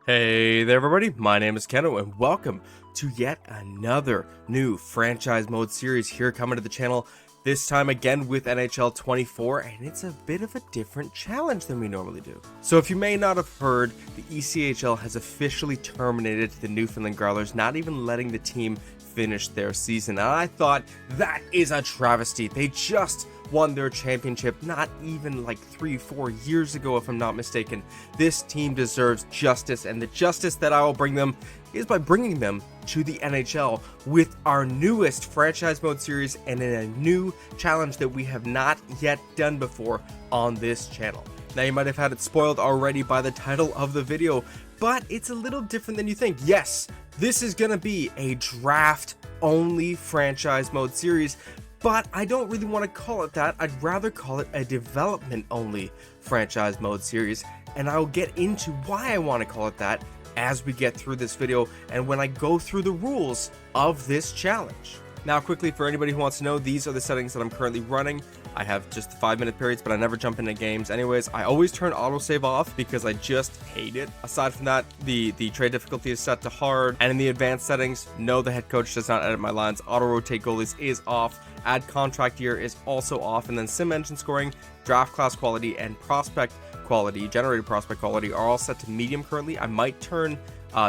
Hey there everybody, my name is Keno and welcome to yet another new franchise mode series here coming to the channel, this time again with NHL 24, and it's a bit of a different challenge than we normally do. So if you may not have heard, the ECHL has officially terminated the Newfoundland Growlers, not even letting the team finish their season, and I thought that is a travesty. They just won their championship not even like 3-4 years ago, if I'm not mistaken. This team deserves justice, and the justice that I will bring them is by bringing them to the NHL with our newest franchise mode series and in a new challenge that we have not yet done before on this channel. Now, you might have had it spoiled already by the title of the video, but it's a little different than you think. Yes, this is gonna be a draft only franchise mode series, but I don't really want to call it that. I'd rather call it a development only franchise mode series, and I'll get into why I want to call it that as we get through this video and when I go through the rules of this challenge. Now, quickly, for anybody who wants to know, these are the settings that I'm currently running. I have just the 5-minute periods, but I never jump into games. Anyways, I always turn autosave off because I just hate it. Aside from that, the trade difficulty is set to hard, and in the advanced settings, no, the head coach does not edit my lines. Auto rotate goalies is off. Add contract year is also off, and then sim engine scoring, draft class quality, and prospect quality, generated prospect quality are all set to medium currently. I might turn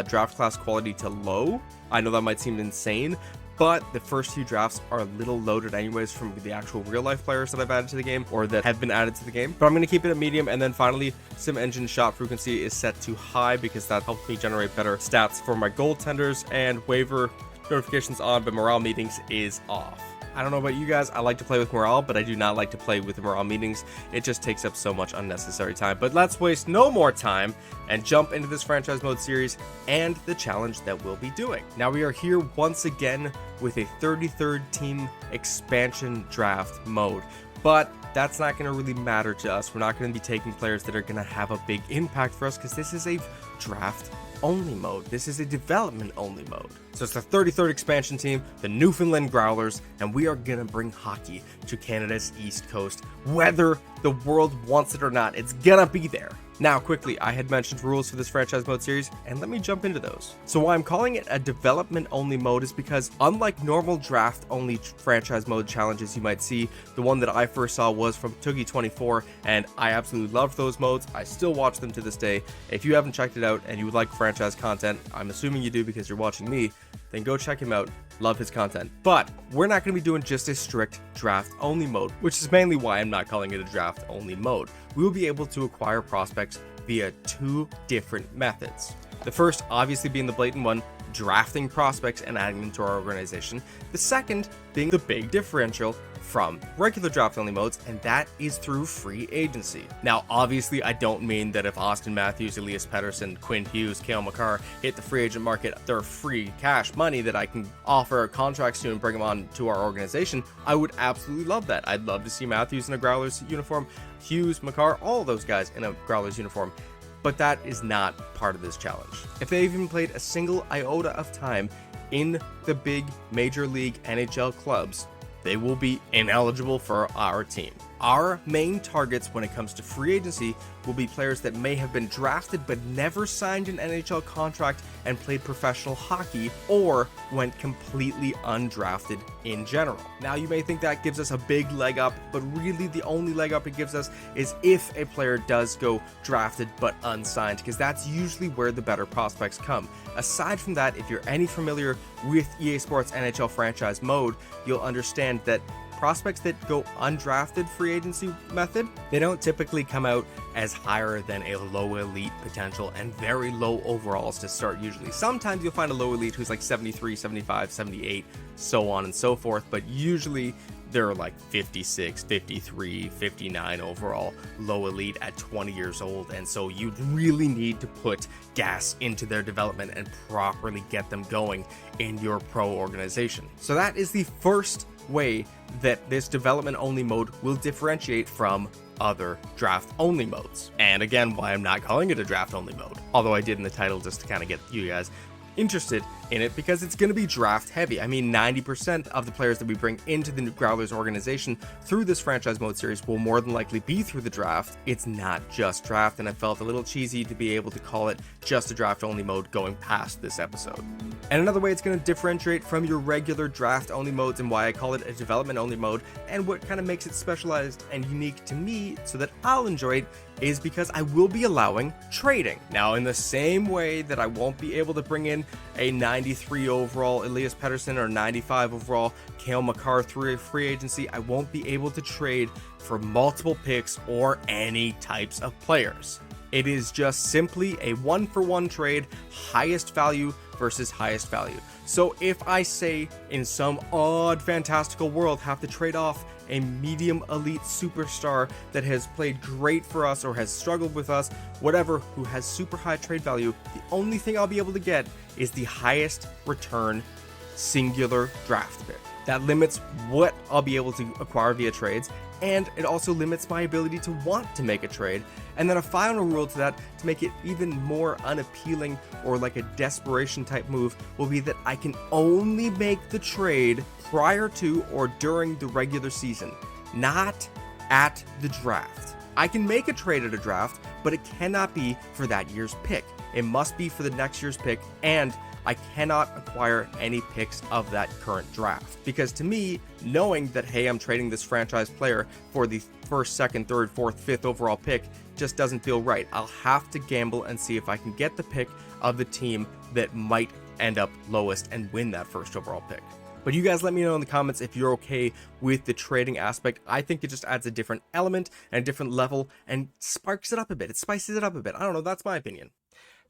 draft class quality to low. I know that might seem insane, but the first few drafts are a little loaded anyways from the actual real life players that I've added to the game or that have been added to the game. But I'm going to keep it at medium, and then finally sim engine shot frequency is set to high because that helps me generate better stats for my goaltenders, and waiver notifications on, but morale meetings is off. I don't know about you guys, I like to play with morale, but I do not like to play with the morale meetings. It just takes up so much unnecessary time. But let's waste no more time and jump into this franchise mode series and the challenge that we'll be doing. Now, we are here once again with a 33rd team expansion draft mode, but that's not going to really matter to us. We're not going to be taking players that are going to have a big impact for us because this is a draft only mode. This is a development only mode. So it's the 33rd expansion team, the Newfoundland Growlers, and we are gonna bring hockey to Canada's East Coast. Whether the world wants it or not, it's gonna be there. Now, quickly, I had mentioned rules for this franchise mode series, and let me jump into those. So why I'm calling it a development only mode is because unlike normal draft only franchise mode challenges you might see, the one that I first saw was from Toogie 24, and I absolutely loved those modes. I still watch them to this day. If you haven't checked it out and you would like franchise content, I'm assuming you do because you're watching me, then go check him out. Love his content. But we're not going to be doing just a strict draft only mode, which is mainly why I'm not calling it a draft only mode. We will be able to acquire prospects via 2 different methods. The first obviously being the blatant one, drafting prospects and adding them to our organization. The second being the big differential from regular draft only modes, and that is through free agency. Now, obviously, I don't mean that if Austin Matthews, Elias Pettersson, Quinn Hughes, Cale Makar hit the free agent market, they're free cash money that I can offer contracts to and bring them on to our organization. I would absolutely love that. I'd love to see Matthews in a Growlers uniform, Hughes, Makar, all of those guys in a Growlers uniform. But that is not part of this challenge. If they've even played a single iota of time in the big major league NHL clubs, they will be ineligible for our team. Our main targets when it comes to free agency will be players that may have been drafted but never signed an NHL contract and played professional hockey, or went completely undrafted in general. Now, you may think that gives us a big leg up, but really the only leg up it gives us is if a player does go drafted but unsigned, because that's usually where the better prospects come. Aside from that, if you're any familiar with EA Sports NHL franchise mode, you'll understand that prospects that go undrafted free agency method, they don't typically come out as higher than a low elite potential and very low overalls to start usually. Sometimes you'll find a low elite who's like 73, 75, 78, so on and so forth, but usually they're like 56, 53, 59 overall low elite at 20 years old, and so you really need to put gas into their development and properly get them going in your pro organization. So that is the first way that this development only mode will differentiate from other draft only modes. And again, why I'm not calling it a draft only mode, although I did in the title just to kind of get you guys interested in it because it's going to be draft heavy. I mean, 90% of the players that we bring into the Growlers organization through this franchise mode series will more than likely be through the draft. It's not just draft, and I felt a little cheesy to be able to call it just a draft only mode going past this episode. And another way it's going to differentiate from your regular draft only modes, and why I call it a development only mode, and what kind of makes it specialized and unique to me so that I'll enjoy it, is because I will be allowing trading. Now, in the same way that I won't be able to bring in a 93 overall Elias Pettersson or 95 overall Cale Makar through a free agency, I won't be able to trade for multiple picks or any types of players. It is just simply a one-for-one trade, highest value versus highest value. So if I say in some odd fantastical world have to trade off a medium elite superstar that has played great for us or has struggled with us, whatever, who has super high trade value, the only thing I'll be able to get is the highest return singular draft pick. That limits what I'll be able to acquire via trades, and it also limits my ability to want to make a trade. And then a final rule to that, to make it even more unappealing or like a desperation type move, will be that I can only make the trade prior to or during the regular season, not at the draft. I can make a trade at a draft, but it cannot be for that year's pick. It must be for the next year's pick, and I cannot acquire any picks of that current draft. Because to me, knowing that, hey, I'm trading this franchise player for the first, second, third, fourth, fifth overall pick just doesn't feel right. I'll have to gamble and see if I can get the pick of the team that might end up lowest and win that first overall pick. But you guys let me know in the comments if you're okay with the trading aspect. I think it just adds a different element and a different level and sparks it up a bit. It spices it up a bit. I don't know, that's my opinion.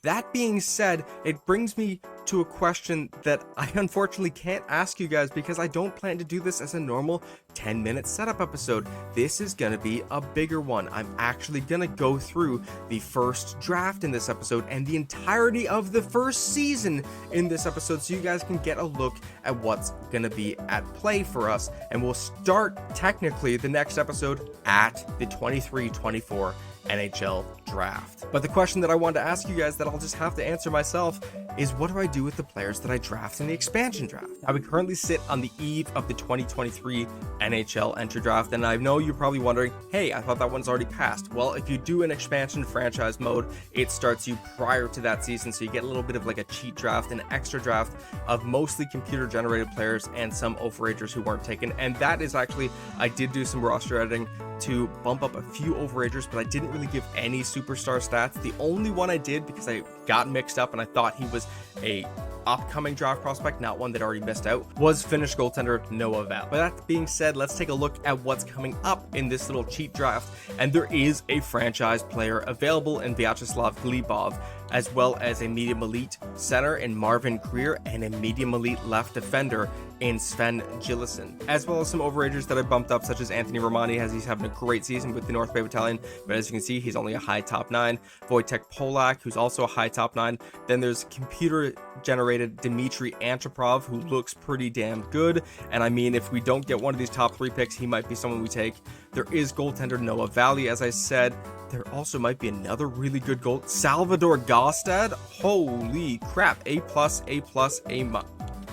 That being said, it brings me to a question that I unfortunately can't ask you guys because I don't plan to do this as a normal 10-minute setup episode. This is going to be a bigger one. I'm actually going to go through the first draft in this episode and the entirety of the first season in this episode so you guys can get a look at what's going to be at play for us. And we'll start technically the next episode at the 23-24 NHL draft. But the question that I wanted to ask you guys that I'll just have to answer myself is, what do I do with the players that I draft in the expansion draft? Now, we currently sit on the eve of the 2023 NHL entry draft, and I know you're probably wondering, hey, I thought that one's already passed. Well, if you do an expansion franchise mode, it starts you prior to that season, so you get a little bit of like a cheat draft, an extra draft of mostly computer generated players and some overagers who weren't taken. And that is actually, I did do some roster editing to bump up a few overagers, but I didn't really give any superstar stats. The only one I did, because I got mixed up and I thought he was a upcoming draft prospect, not one that already missed out, was Finnish goaltender Noah Val. But that being said, let's take a look at what's coming up in this little cheat draft. And there is a franchise player available in Vyacheslav Glebov, as well as a medium elite center in Marvin Greer and a medium elite left defender in Sven Gillison, as well as some overagers that I bumped up, such as Anthony Romani, as he's having a great season with the North Bay Battalion, but as you can see, he's only a high top 9. Wojtek Polak, who's also a high top 9. Then there's computer generated Dmitry Antropov, who looks pretty damn good, and I mean, if we don't get one of these top 3 picks, he might be someone we take. There is goaltender Noah Valley, as I said. There also might be another really good goal, Salvador Gaustad. Holy crap, A+,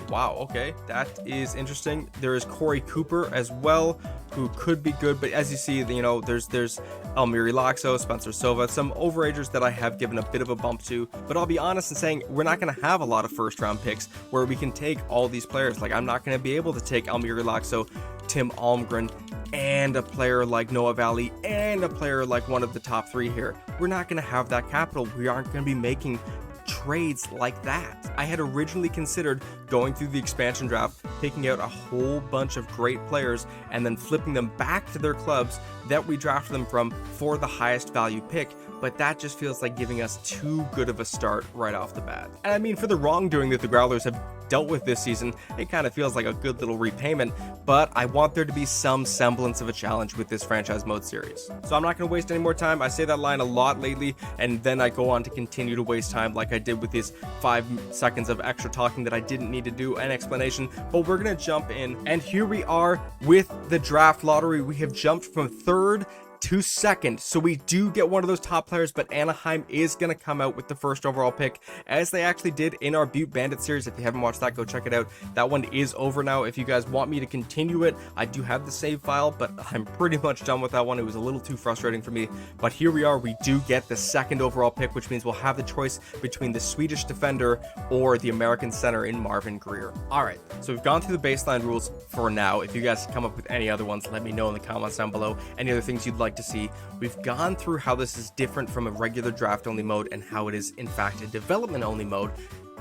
wow, okay, that is interesting. There is Corey Cooper as well, who could be good, but as you see, you know, there's Almiri Laxo, Spencer Silva, some overagers that I have given a bit of a bump to. But I'll be honest in saying we're not going to have a lot of first round picks where we can take all these players. Like, I'm not going to be able to take Almiri Laxo, Tim Almgren, and a player like Noah Valley, and a player like one of the top 3 here. We're not going to have that capital. We aren't going to be making trades like that. I had originally considered going through the expansion draft, picking out a whole bunch of great players, and then flipping them back to their clubs that we drafted them from for the highest value pick, but that just feels like giving us too good of a start right off the bat. And I mean, for the wrongdoing that the Growlers have dealt with this season, it kind of feels like a good little repayment, but I want there to be some semblance of a challenge with this franchise mode series. So I'm not going to waste any more time. I say that line a lot lately, and then I go on to continue to waste time like I did with these 5 seconds of extra talking that I didn't need to do an explanation, but we're going to jump in. And here we are with the draft lottery. We have jumped from 3rd to second. So we do get one of those top players, but Anaheim is going to come out with the first overall pick, as they actually did in our Butte Bandit series. If you haven't watched that, go check it out. That one is over now. If you guys want me to continue it, I do have the save file, but I'm pretty much done with that one. It was a little too frustrating for me, but here we are. We do get the second overall pick, which means we'll have the choice between the Swedish defender or the American center in Marvin Greer. All right, so we've gone through the baseline rules for now. If you guys come up with any other ones, let me know in the comments down below. Any other things you'd like to see. We've gone through how this is different from a regular draft only mode and how it is in fact a development only mode.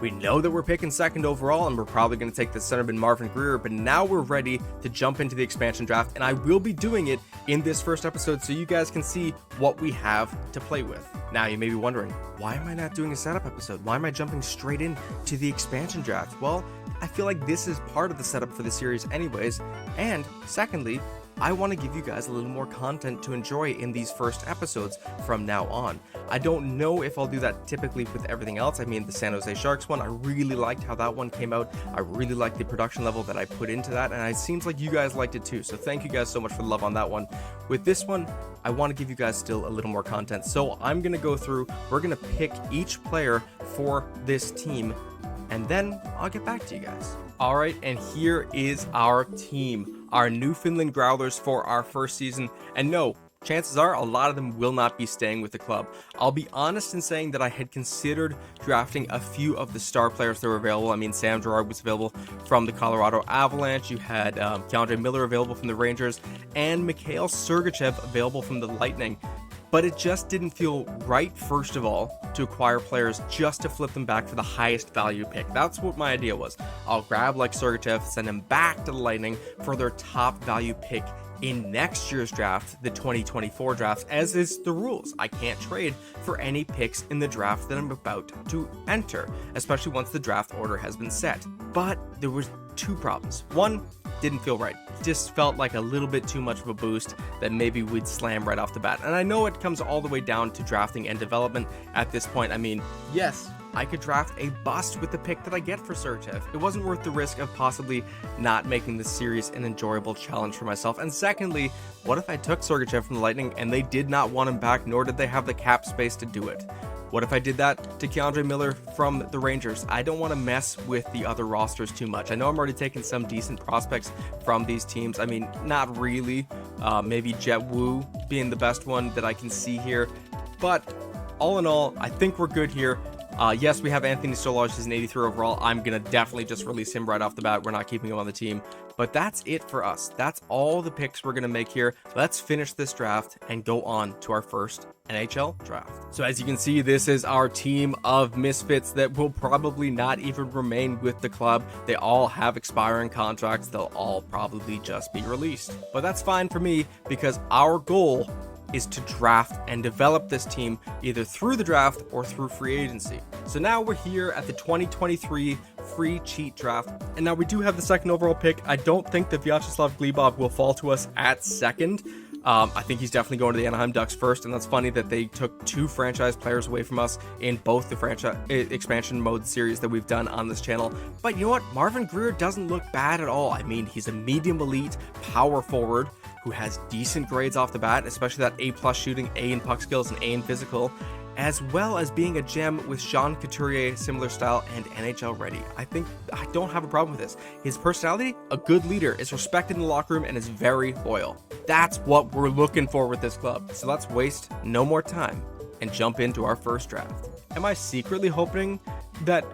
We know that we're picking second overall, and we're probably going to take the centerman Marvin Greer, but now we're ready to jump into the expansion draft, and I will be doing it in this first episode so you guys can see what we have to play with. Now, you may be wondering, why am I not doing a setup episode? Why am I jumping straight into the expansion draft? Well, I feel like this is part of the setup for the series anyways, and secondly, I want to give you guys a little more content to enjoy in these first episodes from now on. I don't know if I'll do that typically with everything else. I mean, the San Jose Sharks one, I really liked how that one came out. I really liked the production level that I put into that, and it seems like you guys liked it too. So thank you guys so much for the love on that one. With this one, I want to give you guys still a little more content. So I'm going to go through, we're going to pick each player for this team, and then I'll get back to you guys. All right, and here is our team, our Newfoundland Growlers for our first season. And no, chances are a lot of them will not be staying with the club. I'll be honest in saying that I had considered drafting a few of the star players that were available. I mean, Sam Girard was available from the Colorado Avalanche. You had Keandre Miller available from the Rangers, and Mikhail Sergachev available from the Lightning. But it just didn't feel right, first of all, to acquire players just to flip them back for the highest value pick. That's what my idea was. I'll grab like Sergachev, send him back to the Lightning for their top value pick in next year's draft, the 2024 draft, as is the rules. I can't trade for any picks in the draft that I'm about to enter, especially once the draft order has been set. But there was two problems. One, didn't feel right. Just felt like a little bit too much of a boost that maybe we'd slam right off the bat. And I know it comes all the way down to drafting and development at this point. I mean, yes, I could draft a bust with the pick that I get for Sergachev. It wasn't worth the risk of possibly not making this series an enjoyable challenge for myself. And secondly, what if I took Sergachev from the Lightning and they did not want him back, nor did they have the cap space to do it? What if I did that to Keandre Miller from the Rangers? I don't want to mess with the other rosters too much. I know I'm already taking some decent prospects from these teams. I mean, not really. Maybe Jet Wu being the best one that I can see here. But all in all, I think we're good here. Yes, we have Anthony Stolarz. He's an 83 overall. I'm going to definitely just release him right off the bat. We're not keeping him on the team. But that's it for us. That's all the picks we're going to make here. Let's finish this draft and go on to our first NHL draft. So as you can see, this is our team of misfits that will probably not even remain with the club. They all have expiring contracts. They'll all probably just be released. But that's fine for me, because our goal is to draft and develop this team either through the draft or through free agency. So now we're here at the 2023 free cheat draft, and now we do have the second overall pick. I don't think that Vyacheslav Glebov will fall to us at second. I think he's definitely going to the Anaheim Ducks first, and that's funny that they took two franchise players away from us in both the franchise expansion mode series that we've done on this channel. But you know what? Marvin Greer doesn't look bad at all. I mean, he's a medium elite power forward who has decent grades off the bat, especially that A+ shooting, A in puck skills, and A in physical, as well as being a gem with Sean Couturier, similar style, and NHL ready. I think I don't have a problem with this. His personality, a good leader, is respected in the locker room, and is very loyal. That's what we're looking for with this club. So let's waste no more time and jump into our first draft. Am I secretly hoping that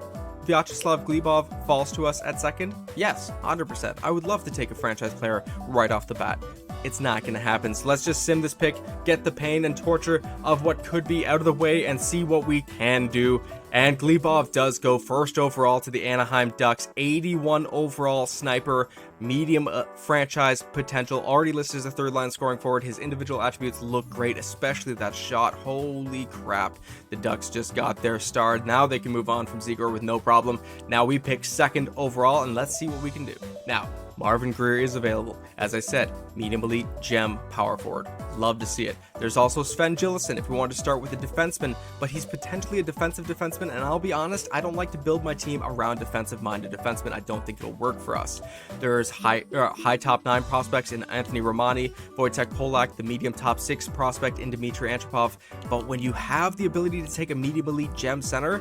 Vyacheslav Glebov falls to us at second? Yes, 100%. I would love to take a franchise player right off the bat. It's not going to happen, so let's just sim this pick, get the pain and torture of what could be out of the way, and see what we can do. And Glebov does go first overall to the Anaheim Ducks, 81 overall sniper, medium franchise potential, already listed as a third line scoring forward. His individual attributes look great, especially that shot. Holy crap, the Ducks just got their star. Now they can move on from Zegor with no problem. Now we pick second overall, and let's see what we can do. Now, Marvin Greer is available. As I said, medium elite, gem, power forward. Love to see it. There's also Sven Gillison if we want to start with a defenseman, but he's potentially a defensive defenseman, and I'll be honest, I don't like to build my team around defensive-minded defensemen. I don't think it'll work for us. There's Growlers, high top 9 prospects in Anthony Romani, Wojtek Polak, the medium top 6 prospect in Dmitry Antropov. But when you have the ability to take a medium elite gem center,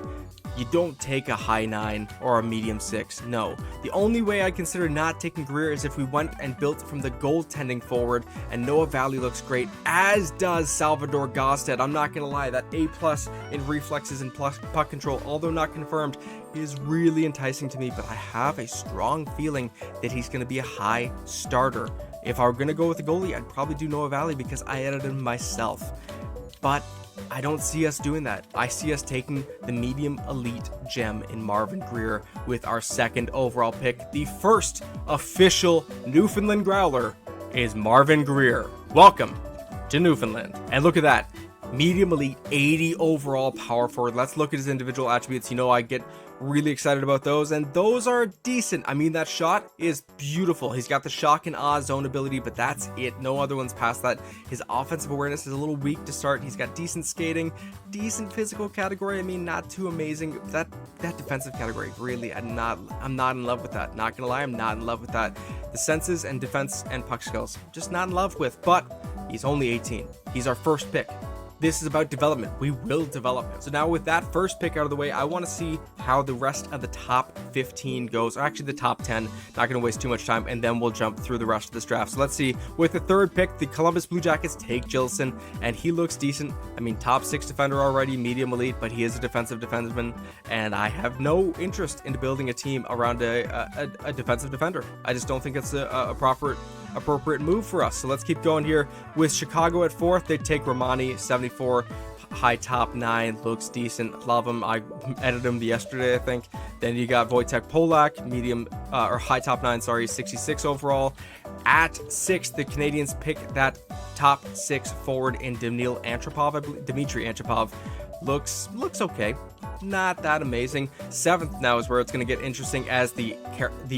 you don't take a high 9 or a medium 6. No. The only way I consider not taking Greer is if we went and built from the goaltending forward, and Noah Valley looks great, as does Salvador Gosted. I'm not going to lie, that A+ in reflexes and puck control, although not confirmed, is really enticing to me, but I have a strong feeling that he's going to be a high starter. If I were going to go with a goalie, I'd probably do Noah Valley because I edited him myself. But I don't see us doing that. I see us taking the medium elite gem in Marvin Greer with our second overall pick. The first official Newfoundland Growler is Marvin Greer. Welcome to Newfoundland. And look at that. Medium elite, 80 overall power forward. Let's look at his individual attributes. You know, I get really excited about those, and those are decent. I mean, that shot is beautiful. He's got the shock and awe zone ability, but that's it. No other ones past that. His offensive awareness is a little weak to start. He's got decent skating, decent physical category. I mean, not too amazing. That defensive category, really, I'm not in love with that. Not gonna lie, I'm not in love with that. The senses and defense and puck skills, just not in love with. But he's only 18. He's our first pick. This is about development. We will develop him. So now with that first pick out of the way, I want to see how the rest of the top 15 goes, or actually the top 10. Not going to waste too much time, and then we'll jump through the rest of this draft. So let's see. With the third pick, the Columbus Blue Jackets take Gilson, and he looks decent. I mean, top 6 defender already, medium elite, but he is a defensive defenseman, and I have no interest in building a team around a defensive defender. I just don't think it's a appropriate move for us. So let's keep going here. With Chicago at 4th, they take Romani, 74, high top 9, looks decent, love him. I edited him yesterday, I think. Then you got Wojtek Polak, medium or high top 9, sorry, 66 overall. At 6th, the Canadians pick that top 6 forward in Dmitry Antropov. Looks okay. Not that amazing. 7th now is where it's going to get interesting, as the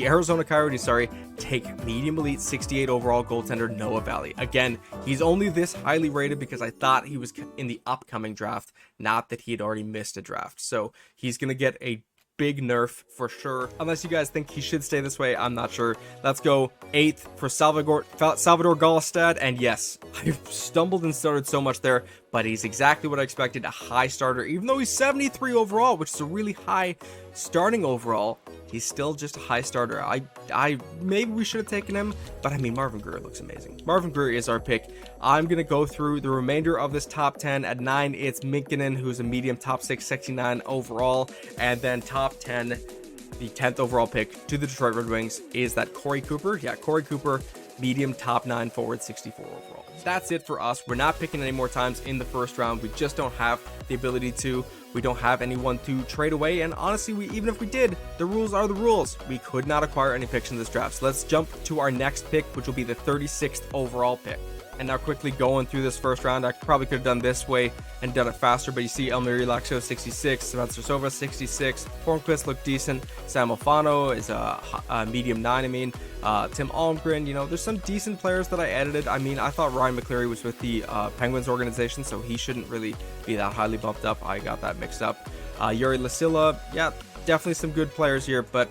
Arizona Coyotes, take medium elite 68 overall goaltender Noah Valley. Again, he's only this highly rated because I thought he was in the upcoming draft, not that he had already missed a draft. So he's going to get a big nerf for sure. Unless you guys think he should stay this way, I'm not sure. Let's go 8th for Salvador Gallestad. And yes, I stumbled and started so much there, but he's exactly what I expected, a high starter. Even though he's 73 overall, which is a really high starting overall, he's still just a high starter. I maybe we should have taken him, but I mean, Marvin Greer looks amazing. Marvin Greer is our pick. I'm going to go through the remainder of this top 10. At 9, it's Minkinen, who's a medium top 6, 69 overall. And then top 10, the 10th overall pick to the Detroit Red Wings is that Corey Cooper. Yeah, Corey Cooper, medium top 9 forward, 64 overall. That's it for us. We're not picking any more times in the first round. We just don't have the ability to. We don't have anyone to trade away, and honestly, even if we did, the rules are the rules. We could not acquire any picks in this draft. So let's jump to our next pick, which will be the 36th overall pick. And now quickly going through this first round, I probably could have done this way and done it faster, but you see Elmiri Laxo 66, Spencer Sova 66, Hornquist looked decent, Sam Alfano is a medium 9, Tim Almgren, you know, there's some decent players that I edited. I mean, I thought Ryan McCleary was with the Penguins organization, so he shouldn't really be that highly bumped up. I got that mixed up. Yuri Lasilla, yeah, definitely some good players here, but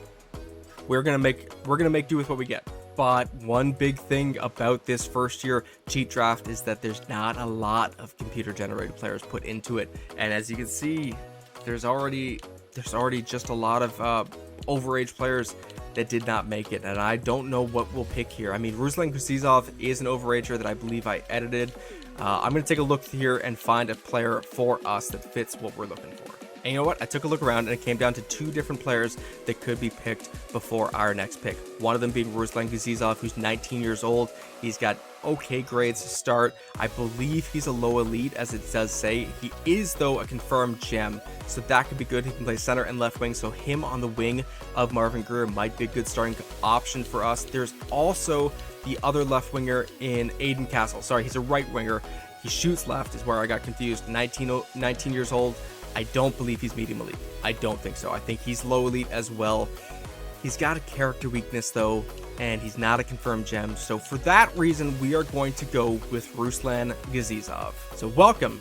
we're gonna make do with what we get. But one big thing about this first year cheat draft is that there's not a lot of computer generated players put into it, and as you can see, there's already just a lot of overage players that did not make it, and I don't know what we'll pick here. I mean, Ruslan Kuzizov is an overager that I believe I edited. I'm going to take a look here and find a player for us that fits what we're looking for. And you know what? I took a look around and it came down to 2 different players that could be picked before our next pick. One of them being Ruslan Kuzizov, who's 19 years old. He's got okay grades to start. I believe he's a low elite, as it does say. He is, though, a confirmed gem, so that could be good. He can play center and left wing, so him on the wing of Marvin Greer might be a good starting option for us. There's also the other left winger in Aiden Castle. Sorry, he's a right winger. He shoots left is where I got confused. 19 years old. I don't believe he's medium elite. I don't think so. I think he's low elite as well. He's got a character weakness, though, and he's not a confirmed gem. So for that reason, we are going to go with Ruslan Kuzizov. So welcome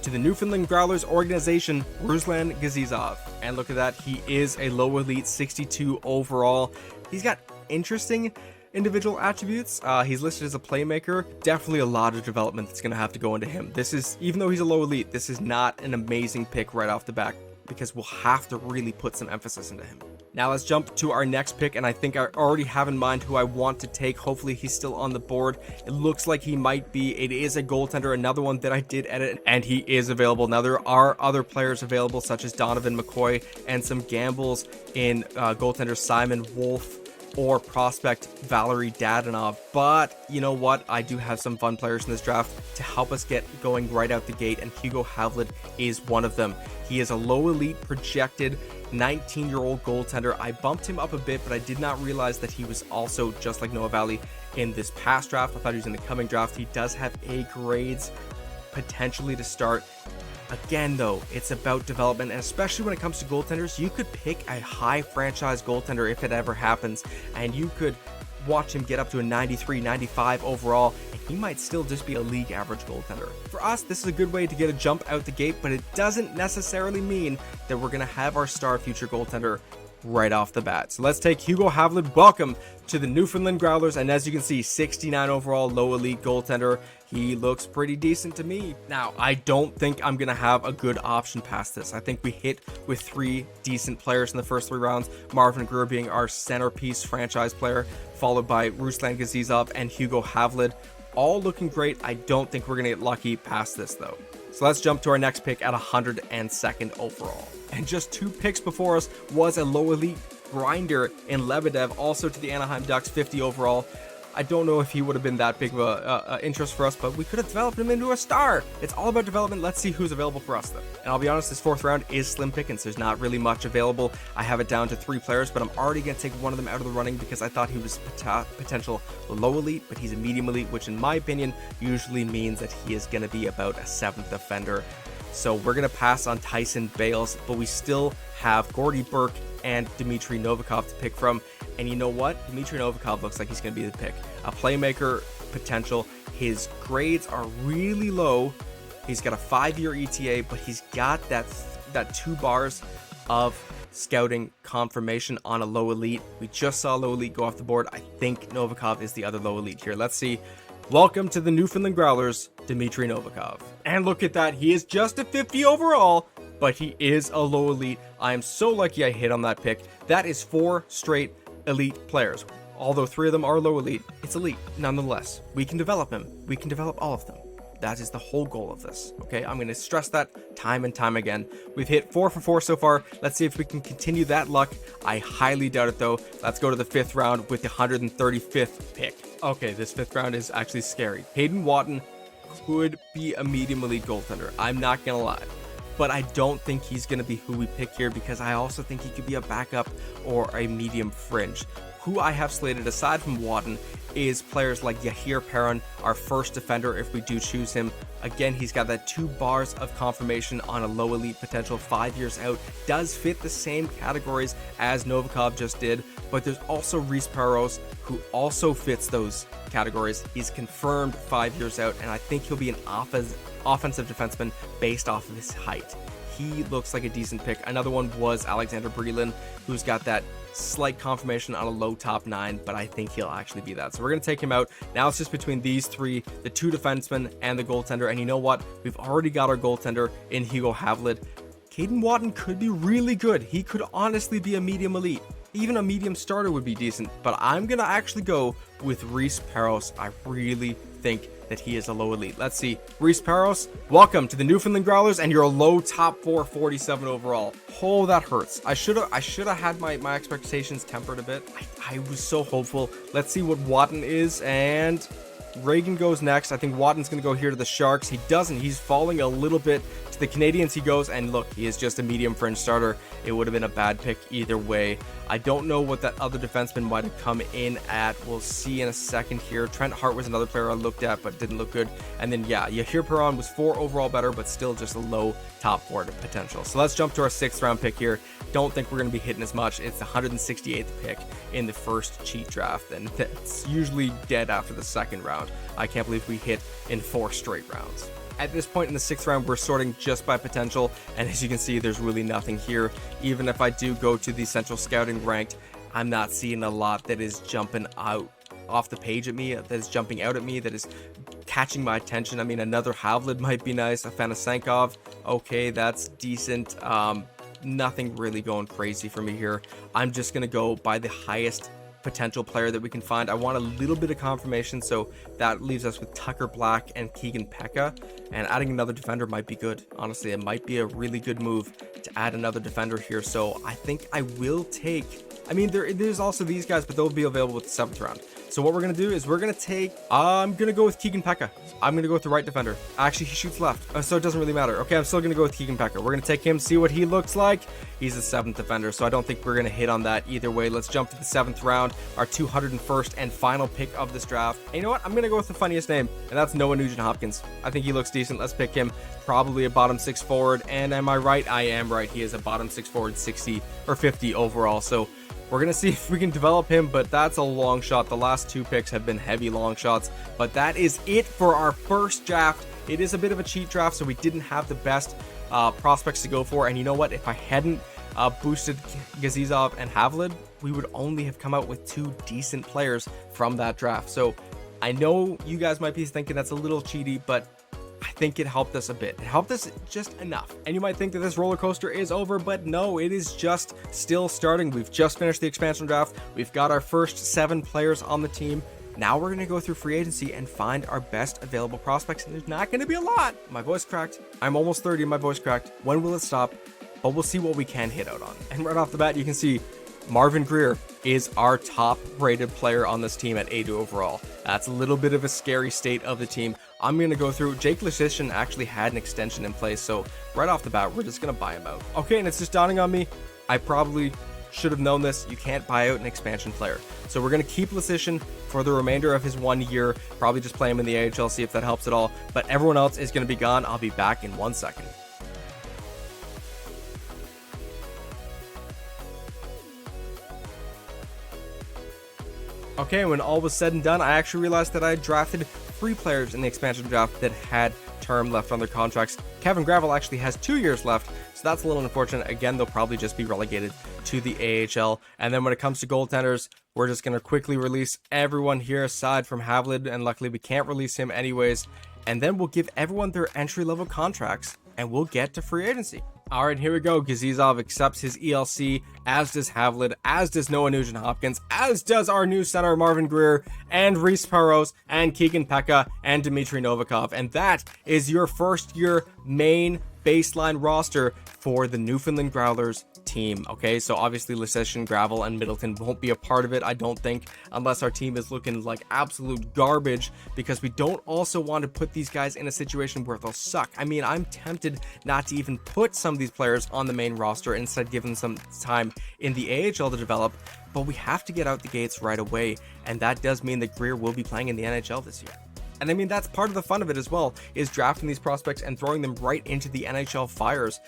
to the Newfoundland Growlers organization, Ruslan Kuzizov. And look at that. He is a low elite 62 overall. He's got interesting individual attributes. He's listed as a playmaker. Definitely a lot of development that's going to have to go into him. This is, even though he's a low elite, this is not an amazing pick right off the bat, because we'll have to really put some emphasis into him. Now let's jump to our next pick, and I think I already have in mind who I want to take. Hopefully he's still on the board. It looks like he might be. It is a goaltender, another one that I did edit, and he is available. Now there are other players available, such as Donovan McCoy, and some gambles in goaltender Simon Wolf or prospect Valery Dadonov. But you know what? I do have some fun players in this draft to help us get going right out the gate, and Hugo Havlid is one of them. He is a low elite projected 19-year-old goaltender. I bumped him up a bit, but I did not realize that he was also just like Noah Valley in this past draft. I thought he was in the coming draft. He does have A grades potentially to start. Again, though, it's about development, and especially when it comes to goaltenders, you could pick a high franchise goaltender if it ever happens, and you could watch him get up to a 93, 95 overall, and he might still just be a league average goaltender. For us, this is a good way to get a jump out the gate, but it doesn't necessarily mean that we're going to have our star future goaltender right off the bat. So let's take Hugo Havlid. Welcome to the Newfoundland Growlers, and as you can see, 69 overall, low elite goaltender. He looks pretty decent to me. Now, I don't think I'm going to have a good option past this. I think we hit with 3 decent players in the first 3 rounds. Marvin Greer being our centerpiece franchise player, followed by Ruslan Gazizov and Hugo Havlid. All looking great. I don't think we're going to get lucky past this, though. So let's jump to our next pick at 102nd overall. And just 2 picks before us was a low elite grinder in Lebedev, also to the Anaheim Ducks, 50 overall. I don't know if he would have been that big of a interest for us, but we could have developed him into a star. It's all about development. Let's see who's available for us, though. And I'll be honest, this 4th round is slim pickings. There's not really much available. I have it down to 3 players, but I'm already going to take one of them out of the running because I thought he was potential low elite, but he's a medium elite, which in my opinion usually means that he is going to be about a 7th defender. So we're going to pass on Tyson Bales, but we still have Gordy Burke and Dmitry Novikov to pick from. And you know what? Dmitry Novikov looks like he's going to be the pick. A playmaker potential. His grades are really low. He's got a 5-year ETA, but he's got that 2 bars of scouting confirmation on a low elite. We just saw low elite go off the board. I think Novikov is the other low elite here. Let's see. Welcome to the Newfoundland Growlers, Dmitry Novikov. And look at that. He is just a 50 overall, but he is a low elite. I am so lucky I hit on that pick. That is 4 straight elite players. Although 3 of them are low elite, it's elite nonetheless. We can develop him. We can develop all of them. That is the whole goal of this. Okay, I'm going to stress that time and time again. We've hit 4 for 4 so far. Let's see if we can continue that luck. I highly doubt it, though. Let's go to the 5th round with the 135th pick. Okay, this 5th round is actually scary. Hayden Watton could be a medium elite goaltender. I'm not going to lie. But I don't think he's going to be who we pick here, because I also think he could be a backup or a medium fringe. Who I have slated aside from Watton is players like Yahir Perrin, our first defender if we do choose him. Again, he's got that 2 bars of confirmation on a low elite potential, 5 years out. Does fit the same categories as Novikov just did, but there's also Reese Parros, who also fits those categories. He's confirmed 5 years out, and I think he'll be an offensive defenseman based off of his height. He looks like a decent pick. Another one was Alexander Breland, who's got that slight confirmation on a low top 9, but I think he'll actually be that. So we're going to take him out. Now it's just between these 3, the 2 defensemen and the goaltender. And you know what? We've already got our goaltender in Hugo Havlid. Caden Watton could be really good. He could honestly be a medium elite. Even a medium starter would be decent, but I'm going to actually go with Reese Parros. I really think that he is a low elite. Let's see. Reese Parros, welcome to the Newfoundland Growlers, and you're a low top 4, 47 overall. Oh, that hurts. I should have had my expectations tempered a bit. I was so hopeful. Let's see what Watton is, and Reagan goes next. I think Watton's going to go here to the Sharks. He doesn't. He's falling a little bit. To the Canadians he goes, and look, he is just a medium fringe starter. It would have been a bad pick either way. I don't know what that other defenseman might have come in at. We'll see in a second here. Trent Hart was another player I looked at, but didn't look good. And then, yeah, Yahir Perron was 4 overall better, but still just a low top 4 potential. So let's jump to our 6th round pick here. Don't think we're going to be hitting as much. It's the 168th pick in the first cheat draft, and it's usually dead after the 2nd round. I can't believe we hit in 4 straight rounds. At this point in the 6th round, we're sorting just by potential, and as you can see, there's really nothing here. Even if I do go to the Central Scouting ranked, I'm not seeing a lot that is jumping out off the page at me, that is jumping out at me, that is catching my attention. I mean, another Havlid might be nice. A Fanasenkov, okay, that's decent. Nothing really going crazy for me here. I'm just gonna go by the highest potential player that we can find. I want a little bit of confirmation, so that leaves us with Tucker Black and Keegan Pekka, and adding another defender might be good. Honestly, it might be a really good move to add another defender here, so I think I will take, I mean, there's also these guys, but they'll be available with the 7th round. So what we're going to do is we're going to take, I'm going to go with Keegan Pekka. I'm going to go with the right defender. Actually, he shoots left, so it doesn't really matter. Okay, I'm still going to go with Keegan Pekka. We're going to take him, see what he looks like. He's the 7th defender, so I don't think we're going to hit on that either way. Let's jump to the 7th round, our 201st and final pick of this draft. And you know what? I'm going to go with the funniest name, and that's Noah Nugent-Hopkins. I think he looks decent. Let's pick him. Probably a bottom 6 forward, and am I right? I am right. He is a bottom 6 forward, 60 or 50 overall, so we're going to see if we can develop him, but that's a long shot. The last 2 picks have been heavy long shots, but that is it for our first draft. It is a bit of a cheat draft, so we didn't have the best prospects to go for, and you know what? If I hadn't boosted Gazizov and Havlid, we would only have come out with 2 decent players from that draft. So I know you guys might be thinking that's a little cheaty, but I think it helped us a bit. It helped us just enough. And you might think that this roller coaster is over, but no, it is just still starting. We've just finished the expansion draft. We've got our first 7 players on the team. Now we're going to go through free agency and find our best available prospects, and there's not going to be a lot. My voice cracked. I'm almost 30 and my voice cracked. When will it stop? But we'll see what we can hit out on. And right off the bat, you can see Marvin Greer is our top rated player on this team at 80 overall. That's a little bit of a scary state of the team. I'm going to go through. Jake Leschyshyn actually had an extension in place, so right off the bat, we're just going to buy him out. Okay, and it's just dawning on me, I probably should have known this. You can't buy out an expansion player. So we're going to keep Leschyshyn for the remainder of his 1 year, probably just play him in the AHL, see if that helps at all. But everyone else is going to be gone. I'll be back in 1 second. Okay, when all was said and done, I actually realized that I had drafted 3 players in the expansion draft that had term left on their contracts. Kevin Gravel actually has 2 years left, so that's a little unfortunate. Again, they'll probably just be relegated to the AHL. And then when it comes to goaltenders, we're just going to quickly release everyone here aside from Havlid, and luckily we can't release him anyways. And then we'll give everyone their entry-level contracts, and we'll get to free agency. All right, here we go. Gazizov accepts his ELC, as does Havlid, as does Noah Nugent-Hopkins, as does our new center Marvin Greer, and Reese Perros, and Keegan Pekka, and Dmitry Novikov. And that is your first-year main baseline roster for the Newfoundland Growlers team. Okay, so obviously Leschyshyn, Gravel, and Middleton won't be a part of it, I don't think, unless our team is looking like absolute garbage, because we don't also want to put these guys in a situation where they'll suck. I mean, I'm tempted not to even put some of these players on the main roster, instead give them some time in the AHL to develop, but we have to get out the gates right away, and that does mean that Greer will be playing in the NHL this year. And I mean, that's part of the fun of it as well, is drafting these prospects and throwing them right into the NHL fires.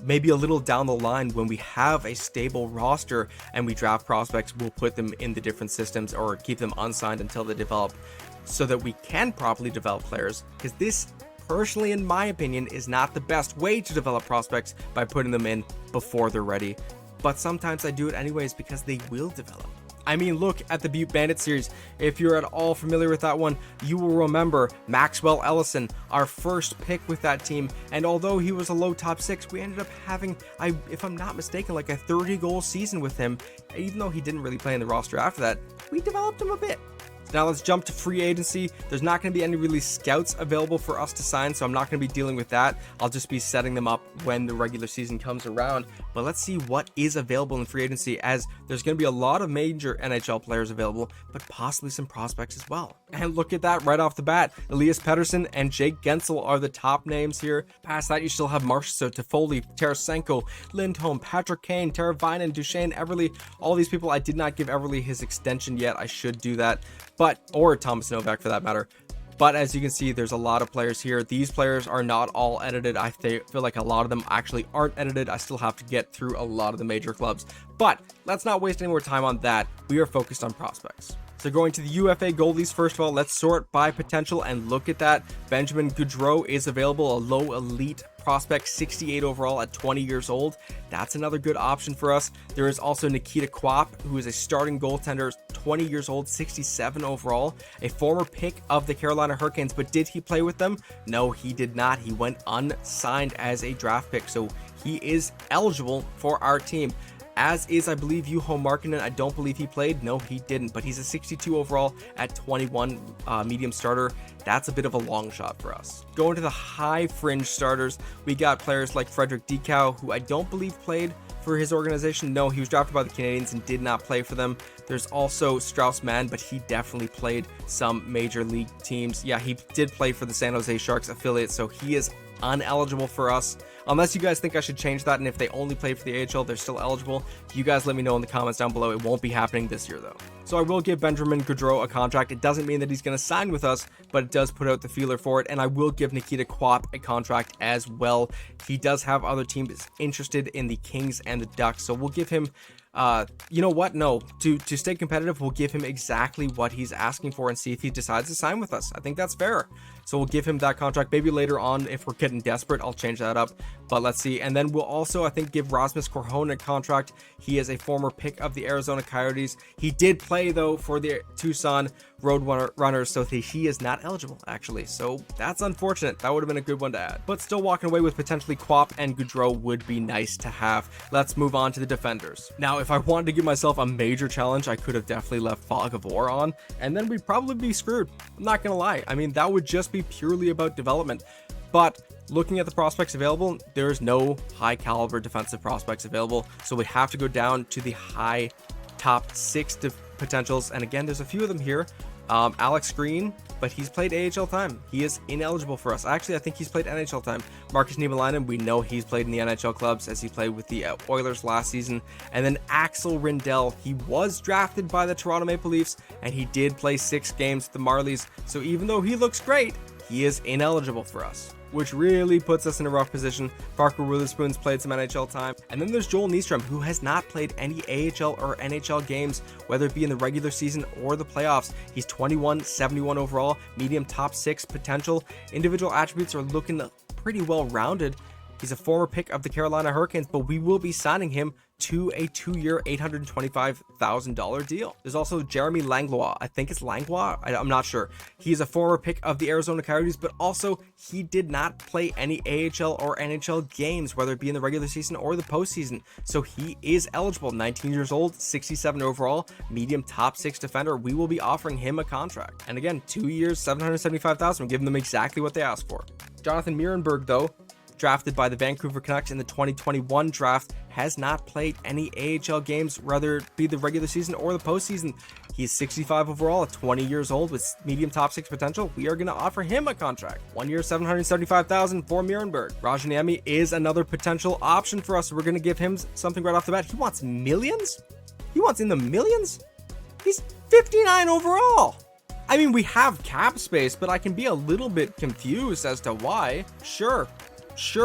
Maybe a little down the line, when we have a stable roster and we draft prospects, we'll put them in the different systems or keep them unsigned until they develop, so that we can properly develop players. Because this, personally, in my opinion, is not the best way to develop prospects, by putting them in before they're ready. But sometimes I do it anyways, because they will develop. I mean, look at the Butte Bandit series. If you're at all familiar with that one, you will remember Maxwell Ellison, our first pick with that team. And although he was a low top 6, we ended up having, if I'm not mistaken, like a 30-goal season with him. Even though he didn't really play in the roster after that, we developed him a bit. Now let's jump to free agency. There's not going to be any really scouts available for us to sign, so I'm not going to be dealing with that. I'll just be setting them up when the regular season comes around. But let's see what is available in free agency, as there's going to be a lot of major NHL players available, but possibly some prospects as well. And look at that right off the bat. Elias Pettersson and Jake Gensel are the top names here. Past that, you still have Marchessault, Toffoli, Tarasenko, Lindholm, Patrick Kane, Teravainen, Duchesne, Everly. All these people, I did not give Everly his extension yet. I should do that. Or Thomas Novak for that matter. But as you can see, there's a lot of players here. These players are not all edited. I feel like a lot of them actually aren't edited. I still have to get through a lot of the major clubs. But let's not waste any more time on that. We are focused on prospects. So going to the UFA goalies, first of all, let's sort by potential and look at that. Benjamin Gaudreau is available, a low elite prospect, 68 overall at 20 years old. That's another good option for us. There is also Nikita Quap, who is a starting goaltender, 20 years old, 67 overall, a former pick of the Carolina Hurricanes. But did he play with them? No, he did not. He went unsigned as a draft pick, so he is eligible for our team. As is, I believe, Juho Markkinen. I don't believe he played. No, he didn't. But he's a 62 overall at 21, medium starter. That's a bit of a long shot for us. Going to the high fringe starters, we got players like Frederick Dikow, who I don't believe played for his organization. No, he was drafted by the Canadiens and did not play for them. There's also Strauss Mann, but he definitely played some major league teams. Yeah, he did play for the San Jose Sharks affiliate, so he is uneligible for us. Unless you guys think I should change that, and if they only played for the AHL, they're still eligible. You guys let me know in the comments down below. It won't be happening this year, though. So I will give Benjamin Gaudreau a contract. It doesn't mean that he's going to sign with us, but it does put out the feeler for it. And I will give Nikita Quap a contract as well. He does have other teams interested in the Kings and the Ducks, so we'll give him you know what? No, to stay competitive, we'll give him exactly what he's asking for and see if he decides to sign with us. I think that's fair. So we'll give him that contract. Maybe later on, if we're getting desperate, I'll change that up. But let's see. And then we'll also, I think, give Rasmus Korhonen a contract. He is a former pick of the Arizona Coyotes. He did play, though, for the Tucson Roadrunners, so he is not eligible, actually. So that's unfortunate. That would have been a good one to add. But still, walking away with potentially Quap and Gaudreau would be nice to have. Let's move on to the defenders. Now, if I wanted to give myself a major challenge, I could have definitely left Fog of War on, and then we'd probably be screwed. I'm not gonna lie. I mean, that would just be purely about development. But looking at the prospects available, there's no high caliber defensive prospects available, so we have to go down to the high top 6 potentials. And again, there's a few of them here. Alex Green, but he's played AHL time. He is ineligible for us. Actually, I think he's played NHL time. Marcus Niemelainen, we know he's played in the NHL clubs as he played with the Oilers last season. And then Axel Rindell, he was drafted by the Toronto Maple Leafs, and he did play 6 games with the Marlies. So even though he looks great, he is ineligible for us, which really puts us in a rough position. Parker Witherspoon's played some NHL time. And then there's Joel Nyström, who has not played any AHL or NHL games, whether it be in the regular season or the playoffs. He's 21, 71 overall, medium top 6 potential. Individual attributes are looking pretty well rounded. He's a former pick of the Carolina Hurricanes, but we will be signing him to a 2-year, $825,000 deal. There's also Jeremy Langlois. I think it's Langlois. I'm not sure. He's a former pick of the Arizona Coyotes, but also he did not play any AHL or NHL games, whether it be in the regular season or the postseason. So he is eligible. 19 years old, 67 overall, medium top 6 defender. We will be offering him a contract. And again, 2 years, $775,000. We're giving them exactly what they asked for. Jonathan Mierenberg, though, drafted by the Vancouver Canucks in the 2021 draft, has not played any AHL games, whether it be the regular season or the postseason. He's 65 overall at 20 years old with medium top 6 potential. We are going to offer him a contract. 1 year, $775,000 for Mierenberg. Rajaniemi is another potential option for us. So we're going to give him something right off the bat. He wants millions? He wants in the millions? He's 59 overall. I mean, we have cap space, but I can be a little bit confused as to why. Sure,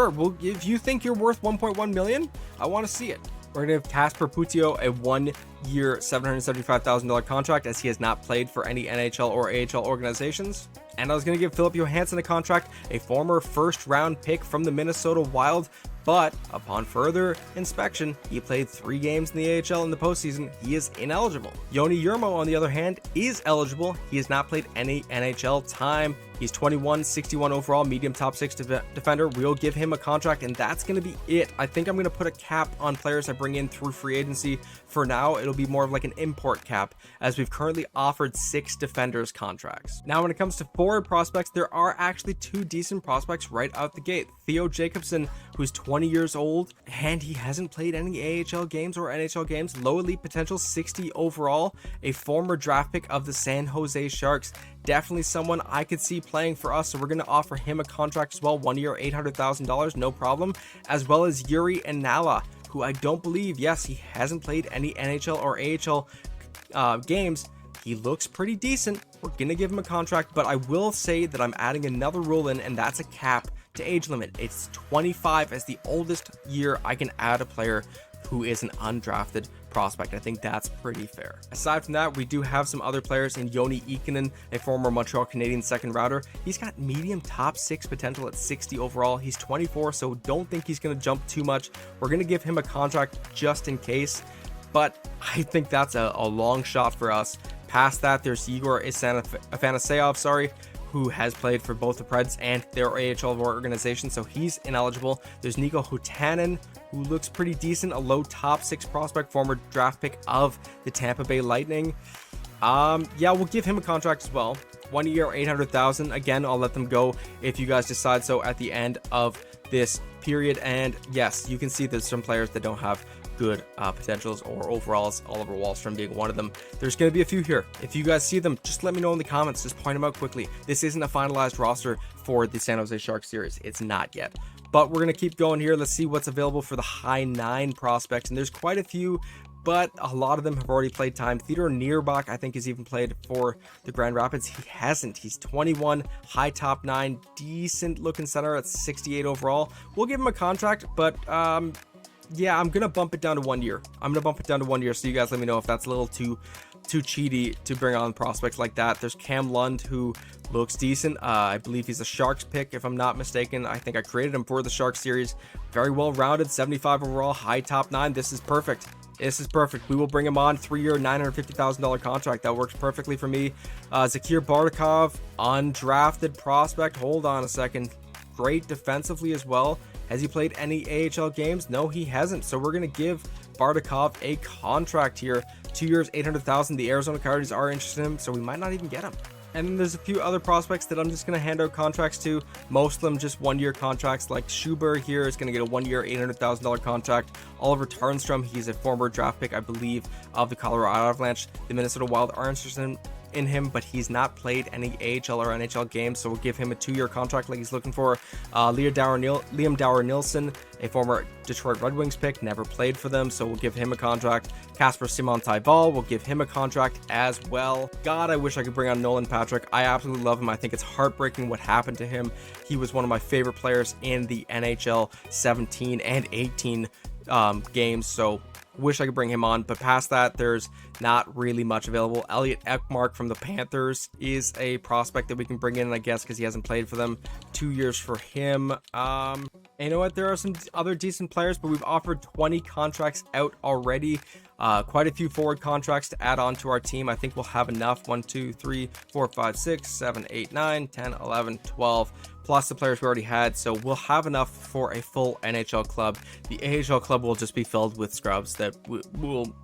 well, if you think you're worth 1.1 million, I want to see it. We're going to give Kasper Putio a 1 year, $775,000 contract, as he has not played for any NHL or AHL organizations. And I was going to give Philip Johansson a contract, a former first-round pick from the Minnesota Wild. But upon further inspection, he played 3 games in the AHL in the postseason. He is ineligible. Yoni Yermo, on the other hand, is eligible. He has not played any NHL time. He's 21, 61 overall, medium top 6 defender. We'll give him a contract, and that's going to be it. I think I'm going to put a cap on players I bring in through free agency. For now, it'll be more of like an import cap, as we've currently offered 6 defenders contracts. Now, when it comes to forward prospects, there are actually 2 decent prospects right out the gate. Theo Jacobson, who's 20 years old, and he hasn't played any AHL games or NHL games. Low elite potential, 60 overall, a former draft pick of the San Jose Sharks. Definitely someone I could see playing for us, so we're going to offer him a contract as well. 1 year, $800,000, no problem. As well as Yuri Anala, who I don't believe, yes, he hasn't played any NHL or AHL games. He looks pretty decent. We're going to give him a contract, but I will say that I'm adding another rule in, and that's a cap to age limit. It's 25 as the oldest year I can add a player who is an undrafted prospect. I think that's pretty fair. Aside from that, we do have some other players in Joni Ikonen, a former Montreal Canadiens second rounder. He's got medium top 6 potential at 60 overall. He's 24, so don't think he's going to jump too much. We're going to give him a contract just in case, but I think that's a long shot for us. Past that, there's Igor Afanaseyev, who has played for both the Preds and their AHL organization, so he's ineligible. There's Nico Hutanen, who looks pretty decent, a low top 6 prospect, former draft pick of the Tampa Bay Lightning. Yeah, we'll give him a contract as well. 1 year, $800,000. Again, I'll let them go if you guys decide so at the end of this period. And yes, you can see there's some players that don't have good potentials or overalls, Oliver Wahlstrom being one of them. There's going to be a few here. If you guys see them, just let me know in the comments. Just point them out quickly. This isn't a finalized roster for the San Jose Sharks series. It's not yet. But we're going to keep going here. Let's see what's available for the high 9 prospects. And there's quite a few, but a lot of them have already played time. Theodor Nierbach, I think, has even played for the Grand Rapids. He hasn't. He's 21, high top 9, decent looking center at 68 overall. We'll give him a contract, but yeah, I'm gonna bump it down to 1 year. So you guys let me know if that's a little too cheaty to bring on prospects like that. There's Cam Lund, who looks decent. I believe he's a Sharks pick, if I'm not mistaken. I think I created him for the Sharks series. Very well rounded, 75 overall, high top 9. This is perfect. We will bring him on. 3-year, $950,000 contract. That works perfectly for me. Zakir Bardakov, undrafted prospect. Hold on a second. Great defensively as well. Has he played any AHL games? No, he hasn't. So we're going to give Bardakov a contract here. 2 years, $800,000. The Arizona Coyotes are interested in him, so we might not even get him. And then there's a few other prospects that I'm just going to hand out contracts to. Most of them just 1 year contracts, like Schuber here is going to get a 1 year, $800,000 contract. Oliver Tarnstrom, he's a former draft pick, I believe, of the Colorado Avalanche. The Minnesota Wild are interested in him, but he's not played any AHL or NHL games, so we'll give him a 2-year contract like he's looking for. Liam Dower-Nielsen, a former Detroit Red Wings pick, never played for them, so we'll give him a contract. Casper Simon-Taival, we'll give him a contract as well. God, I wish I could bring on Nolan Patrick. I absolutely love him. I think it's heartbreaking what happened to him. He was one of my favorite players in the NHL 17 and 18 games, so wish I could bring him on. But past that, there's not really much available. Elliot Ekmark from the Panthers is a prospect that we can bring in, I guess, because he hasn't played for them. 2 years for him. And you know what? There are some other decent players, but we've offered 20 contracts out already. Quite a few forward contracts to add on to our team. I think we'll have enough. 1, 2, 3, 4, 5, 6, 7, 8, 9, 10, 11, 12. Plus the players we already had, so we'll have enough for a full NHL club. The AHL club will just be filled with scrubs that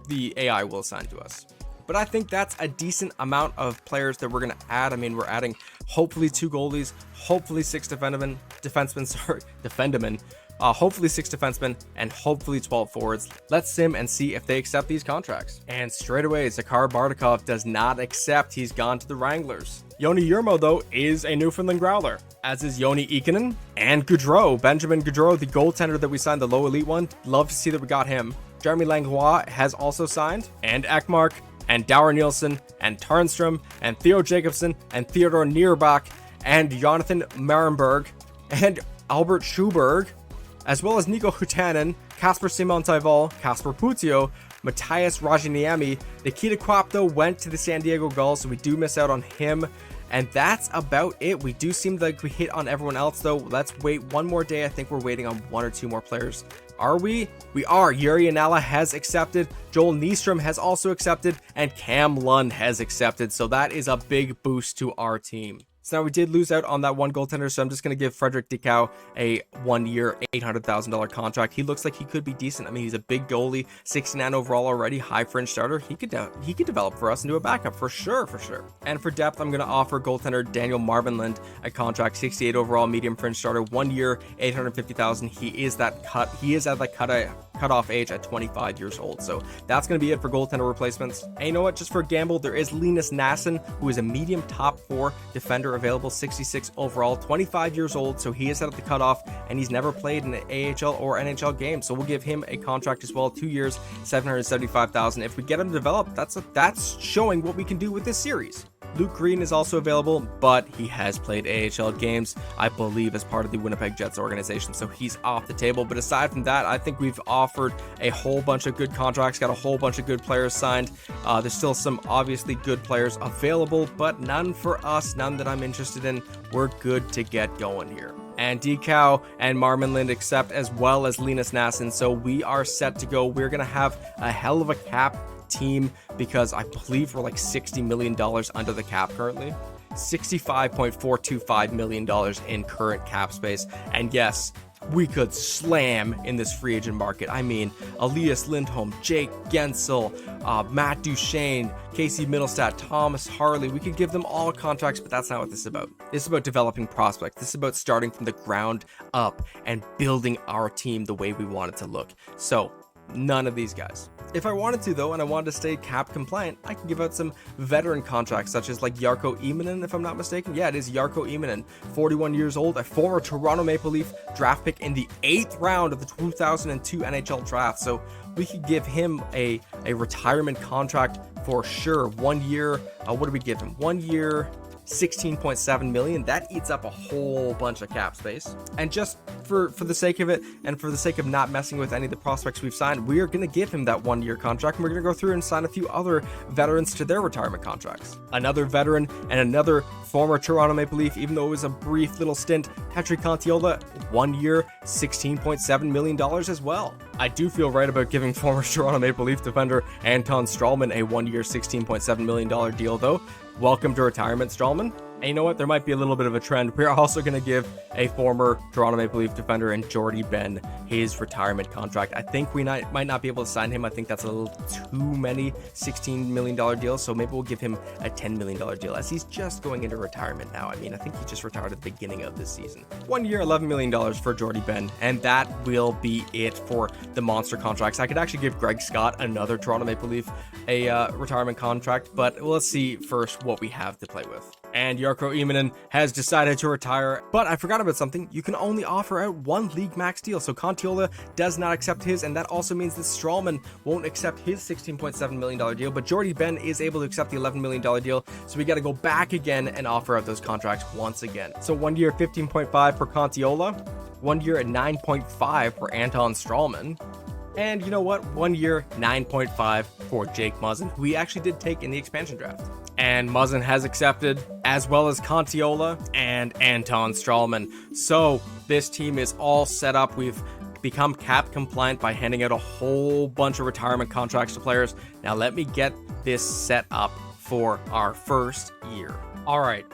the AI will assign to us. But I think that's a decent amount of players that we're going to add. I mean, we're adding hopefully 2 goalies, hopefully 6 defensemen, hopefully 6 defensemen, and hopefully 12 forwards. Let's sim and see if they accept these contracts. And straight away, Zakir Bardakov does not accept. He's gone to the Wranglers. Joni Jurmo, though, is a Newfoundland Growler, as is Joni Ikonen and Gaudreau. Benjamin Gaudreau, the goaltender that we signed, the low elite one. Love to see that we got him. Jeremy Langlois has also signed, and Ekmark, and Dower-Nielsen, and Tarnstrom, and Theo Jacobson, and Theodor Nierbach, and Jonathan Marenberg, and Albert Schuberg, as well as Nico Hutanen, Casper Simon-Taival, Casper Puccio, Matthias Rajaniemi. Nikita Kwapto went to the San Diego Gulls, so we do miss out on him. And that's about it. We do seem like we hit on everyone else, though. Let's wait one more day. I think we're waiting on 1 or 2 more players. Are we? We are. Yuri Anala has accepted. Joel Nystrom has also accepted. And Cam Lund has accepted. So that is a big boost to our team. So now we did lose out on that one goaltender, so I'm just going to give Frederick Dickow a 1 year, $800,000 contract. He looks like he could be decent. I mean, he's a big goalie, 69 overall already, high fringe starter. He could develop for us into a backup for sure. And for depth, I'm going to offer goaltender Daniel Marvinland a contract, 68 overall, medium fringe starter, 1 year, $850,000. He is at the cutoff age at 25 years old. So that's going to be it for goaltender replacements. And you know what? Just for a gamble, there is Linus Nassen, who is a medium top 4 defender available, 66 overall, 25 years old. So he is at the cutoff, and he's never played in an AHL or NHL game. So we'll give him a contract as well, 2 years, $775,000. If we get him developed, that's showing what we can do with this series. Luke Green is also available, but he has played AHL games, I believe, as part of the Winnipeg Jets organization, so he's off the table. But aside from that, I think we've offered a whole bunch of good contracts, got a whole bunch of good players signed. There's still some obviously good players available, but none for us, none that I'm interested in. We're good to get going here. And Decow and Marman Lind accept, as well as Linus Nasson, so we are set to go. We're going to have a hell of a cap team because I believe we're like $60 million under the cap currently. $65.425 million in current cap space. And yes, we could slam in this free agent market. I mean, Elias Lindholm, Jake Gensel, Matt Duchene, Casey Middlestat, Thomas Harley. We could give them all contracts, but that's not what this is about. This is about developing prospects. This is about starting from the ground up and building our team the way we want it to look. So none of these guys. If I wanted to, though, and I wanted to stay cap compliant, I can give out some veteran contracts, such as like Jarkko Immonen, if I'm not mistaken. Yeah, it is Jarkko Immonen, 41 years old, a former Toronto Maple Leaf draft pick in the 8th round of the 2002 NHL draft. So we could give him a retirement contract for sure. 1 year, what do we give him? 1 year, $16.7 million. That eats up a whole bunch of cap space. And just for the sake of it, and for the sake of not messing with any of the prospects we've signed, we are going to give him that 1 year contract, and we're going to go through and sign a few other veterans to their retirement contracts. Another veteran and another former Toronto Maple Leaf, even though it was a brief little stint, Petri Kontiola, 1 year, $16.7 million as well. I do feel right about giving former Toronto Maple Leaf defender Anton Stralman a 1 year, $16.7 million deal, though. Welcome to retirement, Stralman. And you know what? There might be a little bit of a trend. We're also going to give a former Toronto Maple Leaf defender and Jordy Ben his retirement contract. I think we might not be able to sign him. I think that's a little too many $16 million deals. So maybe we'll give him a $10 million deal, as he's just going into retirement now. I mean, I think he just retired at the beginning of this season. 1 year, $11 million for Jordy Ben. And that will be it for the monster contracts. I could actually give Greg Scott, another Toronto Maple Leaf, a retirement contract. But let's see first what we have to play with. And Jarkko Immonen has decided to retire, but I forgot about something. You can only offer out one league max deal, so Kontiola does not accept his, and that also means that Stralman won't accept his $16.7 million deal, but Jordy Ben is able to accept the $11 million deal, so we got to go back again and offer out those contracts once again. So 1 year, $15.5 for Kontiola, 1 year at $9.5 for Anton Stralman, and you know what? 1 year, $9.5 for Jake Muzzin, who we actually did take in the expansion draft. And Muzzin has accepted, as well as Kontiola and Anton Stralman. So this team is all set up. We've become cap compliant by handing out a whole bunch of retirement contracts to players. Now let me get this set up for our first year. All right.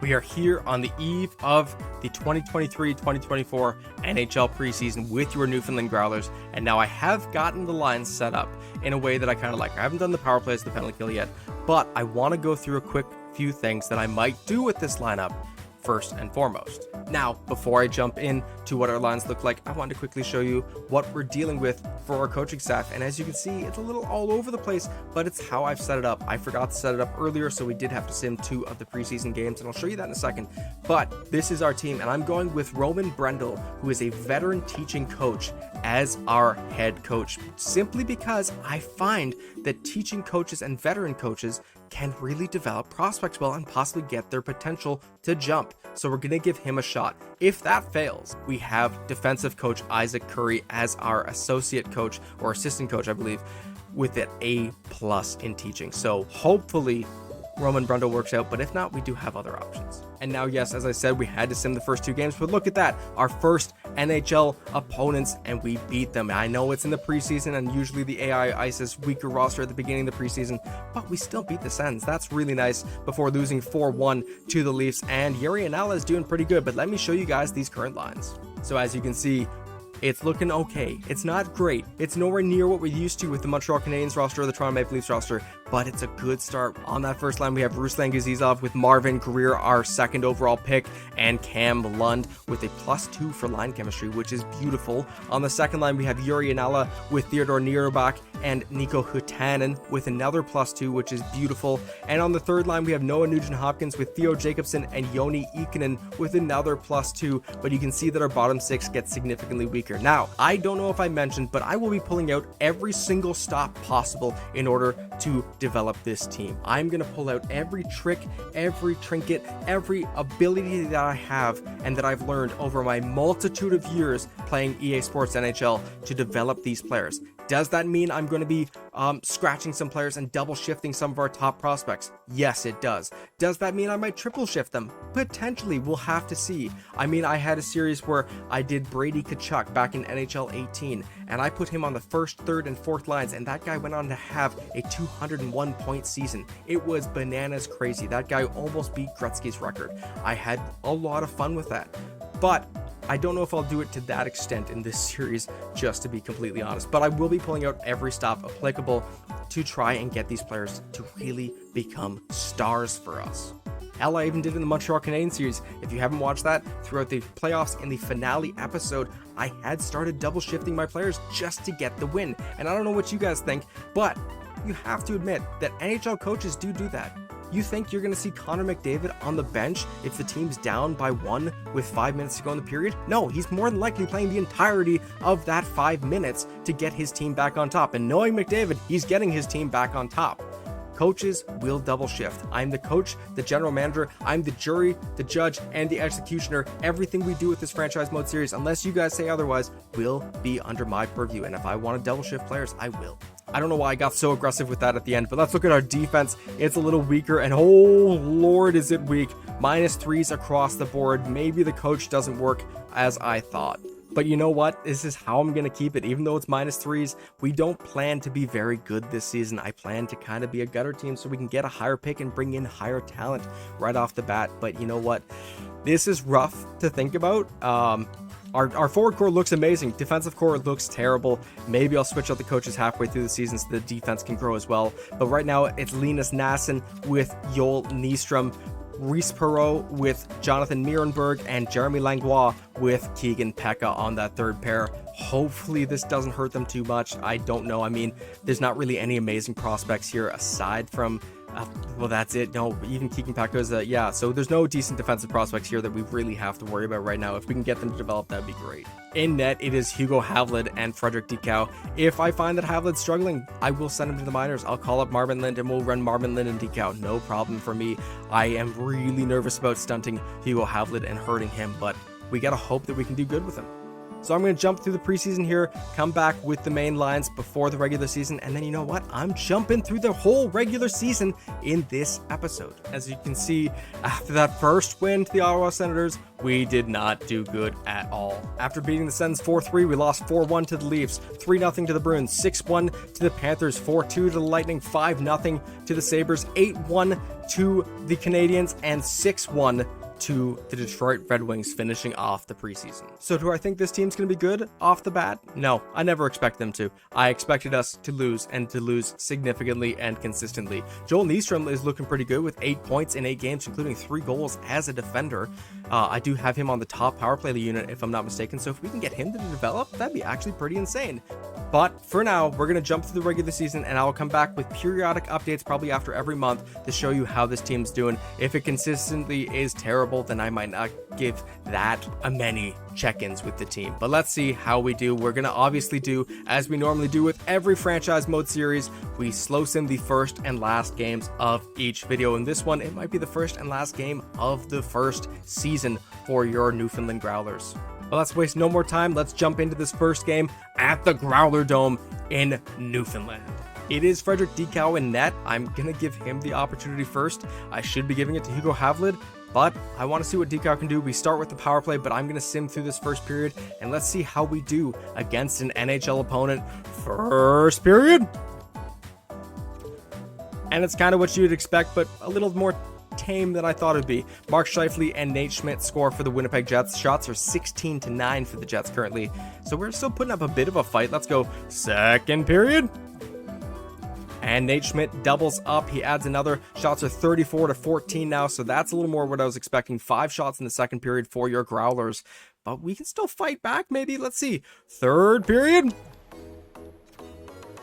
We are here on the eve of the 2023-2024 NHL preseason with your Newfoundland Growlers, and now I have gotten the lines set up in a way that I kind of like. I haven't done the power plays, the penalty kill yet, but I want to go through a quick few things that I might do with this lineup first and foremost. Now, before I jump in to what our lines look like, I want to quickly show you what we're dealing with for our coaching staff. And as you can see, it's a little all over the place, but it's how I've set it up. I forgot to set it up earlier, so we did have to sim 2 of the preseason games, and I'll show you that in a second. But this is our team, and I'm going with Roman Brendel, who is a veteran teaching coach, as our head coach, simply because I find that teaching coaches and veteran coaches can really develop prospects well and possibly get their potential to jump. So we're going to give him a shot. If that fails, we have defensive coach Isaac Curry as our associate coach, or assistant coach, I believe, with an A+ in teaching. So hopefully Roman Brundle works out, but if not, we do have other options. And now, yes, as I said, we had to sim the first 2 games, but look at that, our first NHL opponents, and we beat them. I know it's in the preseason, and usually the AI ices weaker roster at the beginning of the preseason, but we still beat the Sens. That's really nice before losing 4-1 to the Leafs, and Yuri Anala is doing pretty good, but let me show you guys these current lines. So as you can see, it's looking okay. It's not great. It's nowhere near what we're used to with the Montreal Canadiens roster or the Toronto Maple Leafs roster, but it's a good start. On that first line, we have Ruslan Gazizov with Marvin Greer, our 2nd overall pick, and Cam Lund with a +2 for line chemistry, which is beautiful. On the second line, we have Yuri Anala with Theodor Nierbach and Nico Hutanen with another +2, which is beautiful. And on the third line, we have Noah Nugent-Hopkins with Theo Jacobson and Joni Ikonen with another +2, but you can see that our bottom 6 gets significantly weaker. Now, I don't know if I mentioned, but I will be pulling out every single stop possible in order to develop this team. I'm going to pull out every trick, every trinket, every ability that I have and that I've learned over my multitude of years playing EA Sports NHL to develop these players. Does that mean I'm going to be scratching some players and double shifting some of our top prospects? Yes, it does. Does that mean I might triple shift them? Potentially, we'll have to see. I mean, I had a series where I did Brady Tkachuk back in NHL 18, and I put him on the first, third, and fourth lines, and that guy went on to have a 201-point season. It was bananas crazy. That guy almost beat Gretzky's record. I had a lot of fun with that. But I don't know if I'll do it to that extent in this series, just to be completely honest. But I will be pulling out every stop applicable to try and get these players to really become stars for us. Hell, I even did in the Montreal Canadiens series. If you haven't watched that, throughout the playoffs in the finale episode, I had started double shifting my players just to get the win. And I don't know what you guys think, but you have to admit that NHL coaches do that. You think you're going to see Connor McDavid on the bench if the team's down by 1 with 5 minutes to go in the period? No, he's more than likely playing the entirety of that 5 minutes to get his team back on top. And knowing McDavid, he's getting his team back on top. Coaches will double shift. I'm the coach, the general manager, I'm the jury, the judge, and the executioner. Everything we do with this franchise mode series, unless you guys say otherwise, will be under my purview. And if I want to double shift players, I will. I don't know why I got so aggressive with that at the end, but let's look at our defense. It's a little weaker, and oh Lord, is it weak. -3s across the board. Maybe the coach doesn't work as I thought. But you know what? This is how I'm going to keep it. Even though it's -3s, we don't plan to be very good this season. I plan to kind of be a gutter team so we can get a higher pick and bring in higher talent right off the bat. But you know what? This is rough to think about. Our forward core looks amazing. Defensive core looks terrible. Maybe I'll switch out the coaches halfway through the season so the defense can grow as well. But right now, it's Linus Nassen with Joel Nyström, Reese Perreault with Jonathan Nierenberg, and Jeremy Langlois with Keegan Pekka on that third pair. Hopefully this doesn't hurt them too much. I don't know. I mean, there's not really any amazing prospects here aside from well, that's it. No, even Keegan Pekka's, yeah, so there's no decent defensive prospects here that we really have to worry about right now. If we can get them to develop, that'd be great. In net, it is Hugo Havlid and Frederick Dikau. If I find that Havlid's struggling, I will send him to the minors. I'll call up Marvin Lind and we'll run Marvin Lind and Dikau. No problem for me. I am really nervous about stunting Hugo Havlid and hurting him, but we gotta hope that we can do good with him. So I'm going to jump through the preseason here, come back with the main lines before the regular season, and then you know what? I'm jumping through the whole regular season in this episode. As you can see, after that first win to the Ottawa Senators, we did not do good at all. After beating the Sens 4-3, we lost 4-1 to the Leafs, 3-0 to the Bruins, 6-1 to the Panthers, 4-2 to the Lightning, 5-0 to the Sabres, 8-1 to the Canadiens, and 6-1 to the Detroit Red Wings, finishing off the preseason. So do I think this team's going to be good off the bat? No, I never expect them to. I expected us to lose, and to lose significantly and consistently. Joel Nyström is looking pretty good with 8 points in 8 games, including 3 goals as a defender. I do have him on the top power play unit, if I'm not mistaken, so if we can get him to develop, that'd be actually pretty insane. But for now, we're going to jump through the regular season, and I'll come back with periodic updates probably after every month to show you how this team's doing. If it consistently is terrible, then I might not give that many check-ins with the team. But let's see how we do. We're going to obviously do, as we normally do with every franchise mode series, we slow sim the first and last games of each video. In this one, it might be the first and last game of the first season for your Newfoundland Growlers. Well, let's waste no more time. Let's jump into this first game at the Growler Dome in Newfoundland. It is Frederick Dikau in net. I'm going to give him the opportunity first. I should be giving it to Hugo Havlid, but I want to see what Dikau can do. We start with the power play, but I'm going to sim through this first period, and let's see how we do against an NHL opponent. First period. And it's kind of what you'd expect, but a little more tame than I thought it'd be. Mark Scheifele and Nate Schmidt score for the Winnipeg Jets. Shots are 16-9 for the Jets currently, so we're still putting up a bit of a fight. Let's go second period. And Nate Schmidt doubles up. He adds another. Shots are 34-14 now, so that's a little more what I was expecting. 5 shots in the second period for your Growlers, but we can still fight back maybe. Let's see. Third period.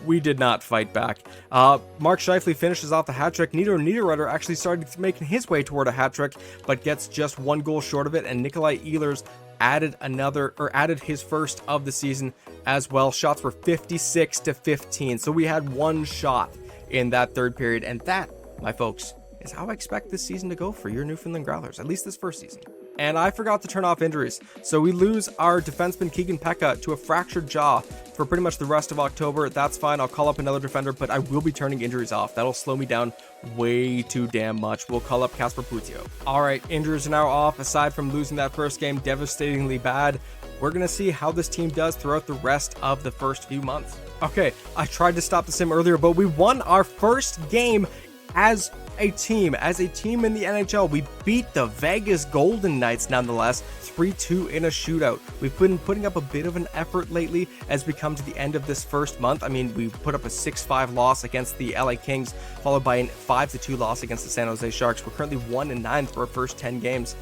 We did not fight back. Mark Scheifele finishes off the hat trick. Niederreiter actually started making his way toward a hat trick, but gets just 1 goal short of it. And Nikolai Ehlers added his first of the season as well. Shots were 56-15. So we had 1 shot in that third period. And that, my folks, is how I expect this season to go for your Newfoundland Growlers, at least this first season. And I forgot to turn off injuries. So we lose our defenseman Keegan Pekka to a fractured jaw for pretty much the rest of October. That's fine. I'll call up another defender, but I will be turning injuries off. That'll slow me down way too damn much. We'll call up Casper Putio. All right, injuries are now off. Aside from losing that first game devastatingly bad, we're going to see how this team does throughout the rest of the first few months. Okay, I tried to stop the sim earlier, but we won our first game as a team in the NHL. We beat the Vegas Golden Knights nonetheless, 3-2 in a shootout. We've been putting up a bit of an effort lately as we come to the end of this first month. I mean, we put up a 6-5 loss against the LA Kings, followed by a 5-2 loss against the San Jose Sharks. We're currently 1-9 for our first 10 games.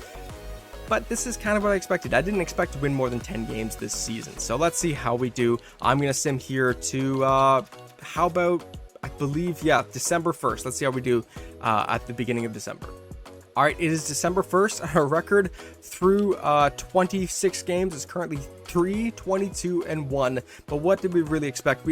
But this is kind of what I expected. I didn't expect to win more than 10 games this season. So let's see how we do. I'm going to sim here to, how about, I believe, yeah, December 1st. Let's see how we do at the beginning of December. All right, it is December 1st. Our record through 26 games is currently 3-22-1. But what did we really expect?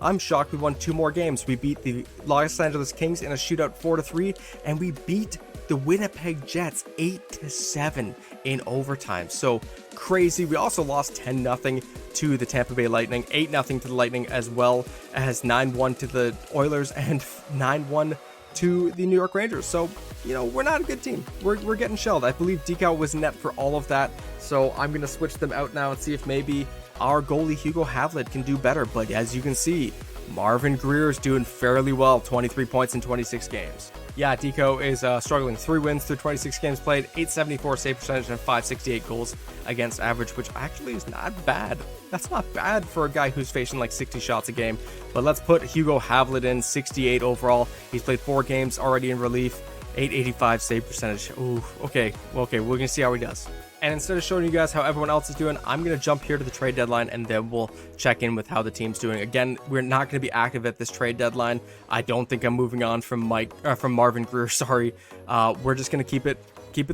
I'm shocked we won 2 more games. We beat the Los Angeles Kings in a shootout 4-3, and we beat the Winnipeg Jets 8-7 in overtime. So crazy. We also lost 10-0 to the Tampa Bay Lightning, 8-0 to the Lightning, as well as 9-1 to the Oilers and 9-1 to the New York Rangers. So, you know, we're not a good team. We're getting shelled. I believe Decal was net for all of that. So I'm going to switch them out now and see if maybe our goalie Hugo Havlat can do better. But as you can see, Marvin Greer is doing fairly well, 23 points in 26 games. Yeah, Deco is struggling. 3 wins through 26 games played, 874 save percentage, and 568 goals against average, which actually is not bad. That's not bad for a guy who's facing like 60 shots a game. But let's put Hugo Havlat in, 68 overall. He's played 4 games already in relief, 885 save percentage. Ooh, okay, we're going to see how he does. And instead of showing you guys how everyone else is doing, I'm going to jump here to the trade deadline, and then we'll check in with how the team's doing. Again, we're not going to be active at this trade deadline. I don't think I'm moving on from Marvin Greer. Sorry. We're just going to keep it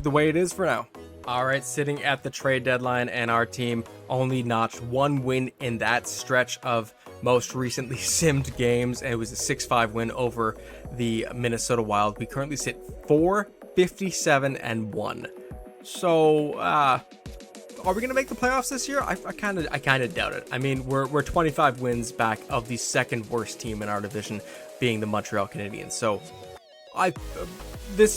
the way it is for now. All right, sitting at the trade deadline, and our team only notched 1 win in that stretch of most recently simmed games, and it was a 6-5 win over the Minnesota Wild. We currently sit 4-57-1. So, are we going to make the playoffs this year? I kind of doubt it. I mean, we're 25 wins back of the second worst team in our division, being the Montreal Canadiens. So,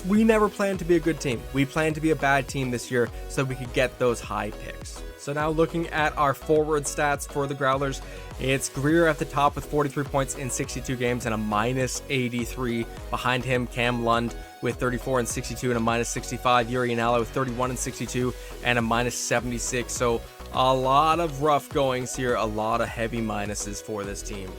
we never planned to be a good team. We planned to be a bad team this year so we could get those high picks. So now looking at our forward stats for the Growlers, it's Greer at the top with 43 points in 62 games and a -83. Behind him, Cam Lund with 34 and 62 and a -65. Yuri Anala with 31 and 62 and a -76. So a lot of rough goings here, a lot of heavy minuses for this team.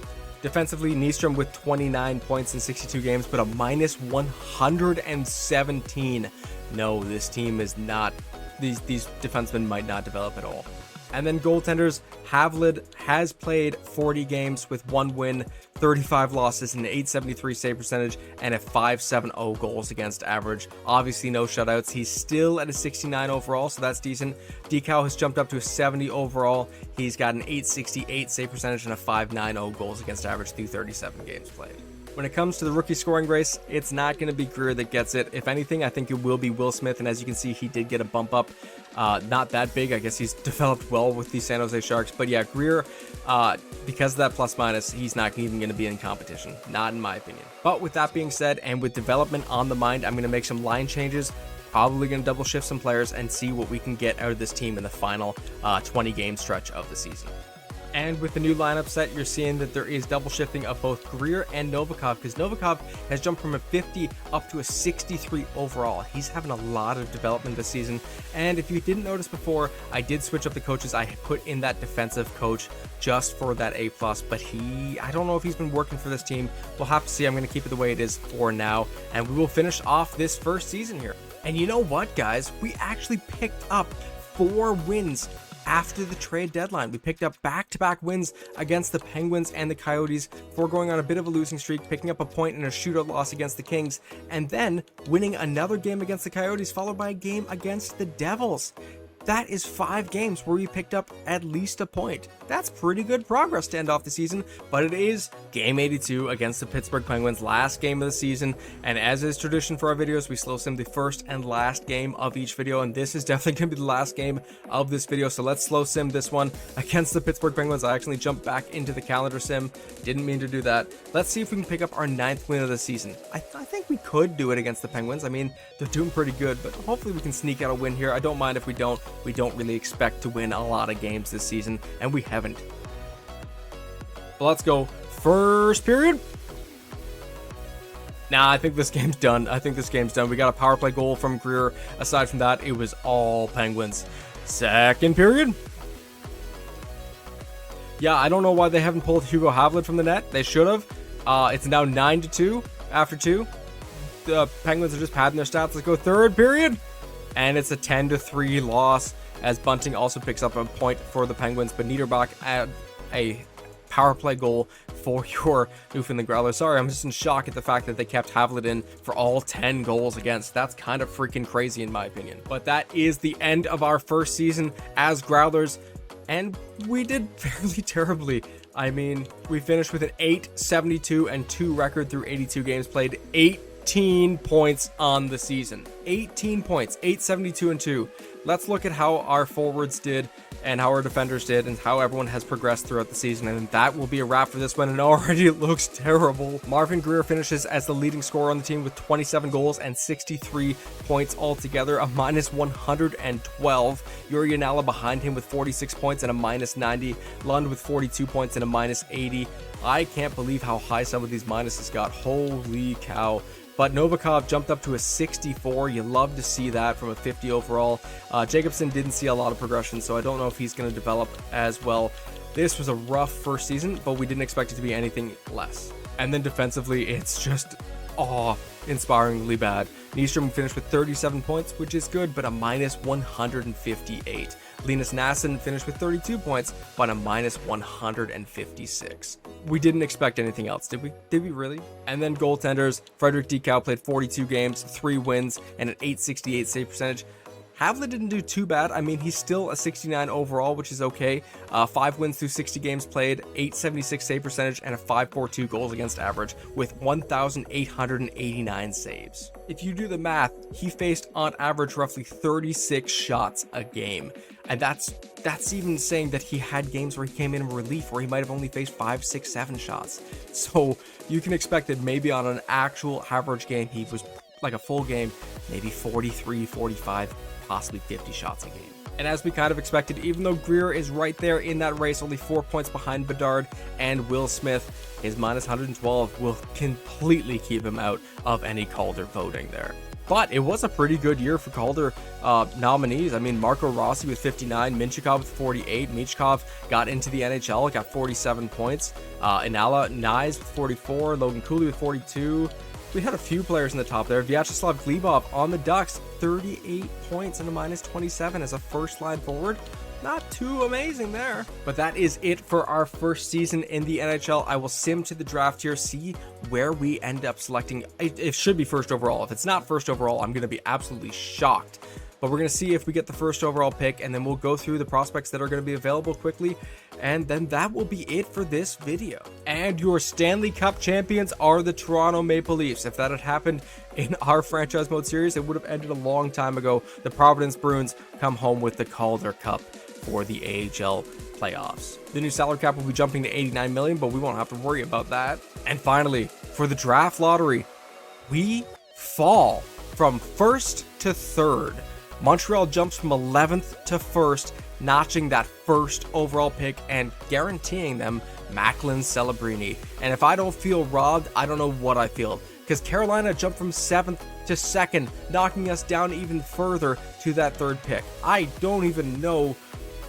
Defensively, Nystrom with 29 points in 62 games, but a -117. No, this team is not, these defensemen might not develop at all. And then goaltenders, Havlat has played 40 games with 1 win, 35 losses, an 873 save percentage, and a 570 goals against average. Obviously no shutouts. He's still at a 69 overall, so that's decent. Decal has jumped up to a 70 overall. He's got an 868 save percentage and a 590 goals against average through 37 games played. When it comes to the rookie scoring race, it's not going to be Greer that gets it. If anything, I think it will be Will Smith, and as you can see, he did get a bump up. Not that big. I guess he's developed well with the San Jose Sharks. But yeah, Greer, because of that plus-minus, he's not even going to be in competition. Not in my opinion. But with that being said, and with development on the mind, I'm going to make some line changes. Probably going to double shift some players and see what we can get out of this team in the final 20-game stretch of the season. And with the new lineup set, you're seeing that there is double shifting of both Greer and Novikov, because Novikov has jumped from a 50 up to a 63 overall. He's having a lot of development this season. And if you didn't notice before, I did switch up the coaches. I put in that defensive coach just for that A+, but I don't know if he's been working for this team. We'll have to see. I'm going to keep it the way it is for now, and we will finish off this first season here. And you know what, guys? We actually picked up 4 wins after the trade deadline. We picked up back-to-back wins against the Penguins and the Coyotes before going on a bit of a losing streak, picking up a point in a shootout loss against the Kings, and then winning another game against the Coyotes, followed by a game against the Devils. That is 5 games where we picked up at least a point. That's pretty good progress to end off the season, but it is game 82 against the Pittsburgh Penguins, last game of the season, and as is tradition for our videos, we slow sim the first and last game of each video, and this is definitely going to be the last game of this video, so let's slow sim this one against the Pittsburgh Penguins. I actually jumped back into the calendar sim, didn't mean to do that. Let's see if we can pick up our 9th win of the season. I think we could do it against the Penguins. I mean, they're doing pretty good, but hopefully we can sneak out a win here. I don't mind if we don't. We don't really expect to win a lot of games this season, and we haven't. But let's go. First period. Nah, I think this game's done. We got a power play goal from Greer. Aside from that, it was all Penguins. Second period. Yeah, I don't know why they haven't pulled Hugo Havlid from the net. They should have. It's now 9-2 after 2. The Penguins are just padding their stats. Let's go third period. And it's a 10-3 loss, as Bunting also picks up a point for the Penguins, but Niederbach at a power play goal for your Newfoundland Growlers. Sorry, I'm just in shock at the fact that they kept Havlid in for all 10 goals against. That's kind of freaking crazy in my opinion. But that is the end of our first season as Growlers, and we did fairly terribly. I mean, we finished with an 8-72-2 record through 82 games played, 18 points on the season. 18 points, 8-72-2. Let's look at how our forwards did and how our defenders did and how everyone has progressed throughout the season, and that will be a wrap for this one, and already it looks terrible. Marvin Greer finishes as the leading scorer on the team with 27 goals and 63 points altogether, a -112. Yuri Yanala behind him with 46 points and a -90. Lund with 42 points and a -80. I can't believe how high some of these minuses got. Holy cow. But Novikov jumped up to a 64. You love to see that from a 50 overall. Jacobson didn't see a lot of progression, so I don't know if he's going to develop as well. This was a rough first season, but we didn't expect it to be anything less. And then defensively, it's just awe-inspiringly bad. Nystrom finished with 37 points, which is good, but a -158. Linus Nassen finished with 32 points, but a -156. We didn't expect anything else, did we? Did we really? And then goaltenders, Frederick Dikow played 42 games, 3 wins, and an .868 save percentage. Havlid didn't do too bad. I mean, he's still a 69 overall, which is okay. 5 wins through 60 games played, .876 save percentage, and a .542 goals against average with 1,889 saves. If you do the math, he faced on average roughly 36 shots a game. And that's even saying that he had games where he came in relief where he might have only faced 5, 6, 7 shots. So you can expect that maybe on an actual average game, he was like a full game, maybe 43, 45, possibly 50 shots a game. And as we kind of expected, even though Greer is right there in that race, only 4 points behind Bedard and Will Smith, his -112 will completely keep him out of any Calder voting there. But it was a pretty good year for Calder nominees. I mean, Marco Rossi with 59, Minchikov with 48. Michkov got into the NHL, got 47 points. Inala Nyes with 44, Logan Cooley with 42. We had a few players in the top there. Vyacheslav Glebov on the Ducks, 38 points and a -27 as a first-line forward. Not too amazing there. But that is it for our first season in the NHL. I will sim to the draft here, see where we end up selecting. It should be first overall. If it's not first overall, I'm going to be absolutely shocked. But we're going to see if we get the first overall pick, and then we'll go through the prospects that are going to be available quickly, and then that will be it for this video. And your Stanley Cup champions are the Toronto Maple Leafs. If that had happened in our franchise mode series, it would have ended a long time ago. The Providence Bruins come home with the Calder Cup for the AHL playoffs. The new salary cap will be jumping to $89 million, but we won't have to worry about that. And finally, for the draft lottery, we fall from first to third. Montreal jumps from 11th to 1st, notching that first overall pick and guaranteeing them Macklin Celebrini. And if I don't feel robbed, I don't know what I feel, because Carolina jumped from 7th to 2nd, knocking us down even further to that 3rd pick. I don't even know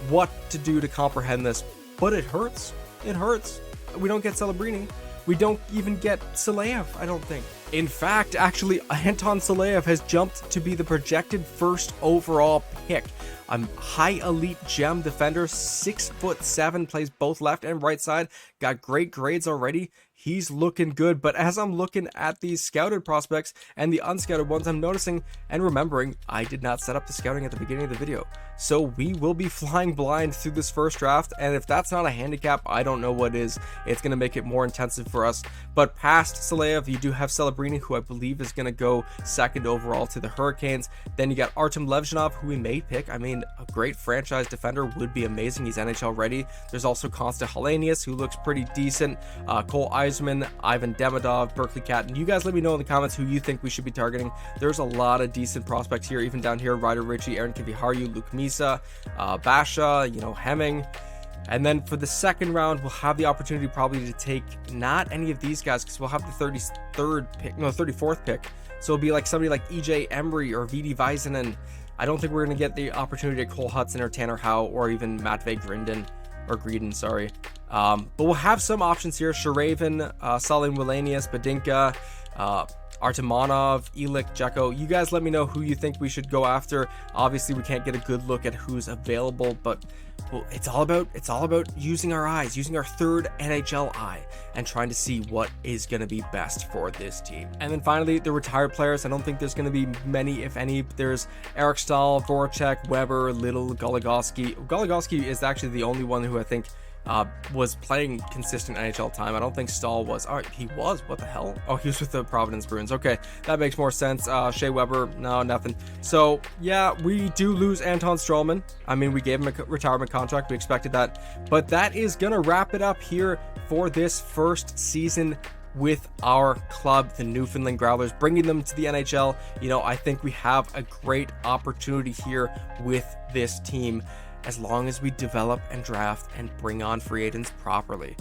what to do to comprehend this, but it hurts. It hurts. We don't get Celebrini. We don't even get Saleev, I don't think. In fact, actually, Anton Saleev has jumped to be the projected first overall pick. A high elite gem defender, 6'7", plays both left and right side, got great grades already. he's looking good. But as I'm looking at these scouted prospects and the unscouted ones, I'm noticing and remembering I did not set up the scouting at the beginning of the video. So we will be flying blind through this first draft, and if that's not a handicap, I don't know what is. It's going to make it more intensive for us. But past Saleyev, you do have Celebrini, who I believe is going to go second overall to the Hurricanes. Then you got Artem Levzhinov, who we may pick. I mean, a great franchise defender would be amazing. He's NHL ready. There's also Konsta Helenius, who looks pretty decent. Cole Eisman, Ivan Demidov, Berkeley Catton. You guys let me know in the comments who you think we should be targeting. There's a lot of decent prospects here, even down here. Ryder Ritchie, Aaron Kiviharju, Luke Misa, Basha, Hemming. And then for the second round, we'll have the opportunity probably to take not any of these guys, because we'll have the 34th pick. So it'll be like somebody like EJ Emery or VD Väisänen. I don't think we're going to get the opportunity to Cole Hudson or Tanner Howe or even Matvei Greedon, sorry. But we'll have some options here. Sharavin, Salin Wilenius, Badinka, Artemonov, Elik, Jekko. You guys let me know who you think we should go after. Obviously, we can't get a good look at who's available, but it's all about using our eyes, using our third NHL eye, and trying to see what is going to be best for this team. And then finally, the retired players. I don't think there's going to be many, if any. There's Eric Stahl, Voracek, Weber, Little, Goligoski. Goligoski is actually the only one who I think was playing consistent NHL time. I don't think Stahl was. All right, he was. What the hell? Oh, he was with the Providence Bruins. Okay, that makes more sense. Shea Weber, no, nothing. So yeah, we do lose Anton Stralman. I mean, we gave him a retirement contract. We expected that. But that is gonna wrap it up here for this first season with our club, the Newfoundland Growlers, bringing them to the NHL. I think we have a great opportunity here with this team, as long as we develop and draft and bring on free agents properly.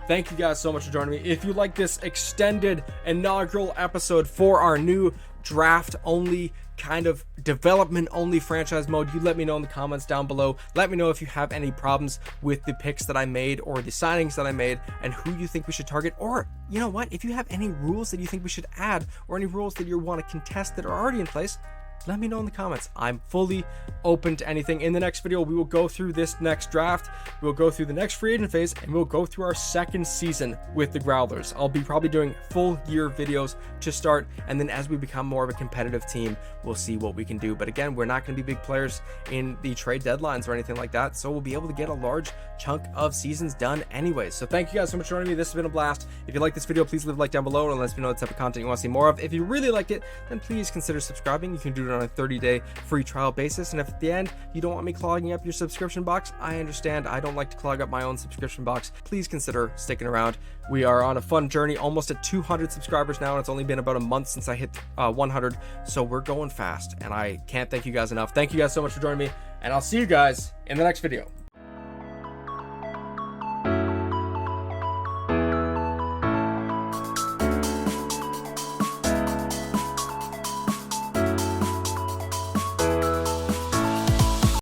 Thank you guys so much for joining me. If you like this extended inaugural episode for our new draft only, kind of development only franchise mode, you let me know in the comments down below. Let me know if you have any problems with the picks that I made or the signings that I made, and who you think we should target. Or you know what, if you have any rules that you think we should add, or any rules that you want to contest that are already in place, let me know in the comments. I'm fully open to anything. In the next video, we will go through this next draft, we'll go through the next free agent phase, and we'll go through our second season with the Growlers. I'll be probably doing full year videos to start, and then as we become more of a competitive team, we'll see what we can do. But again, we're not going to be big players in the trade deadlines or anything like that, so we'll be able to get a large chunk of seasons done anyways. So thank you guys so much for joining me. This has been a blast. If you like this video, please leave a like down below and let me know the type of content you want to see more of. If you really liked it, then please consider subscribing. You can do it on a 30-day free trial basis, and if at the end you don't want me clogging up your subscription box, I understand. I don't like to clog up my own subscription box. Please consider sticking around. We are on a fun journey, almost at 200 subscribers now, and it's only been about a month since I hit 100, so we're going fast, and I can't thank you guys enough. Thank you guys so much for joining me, and I'll see you guys in the next video.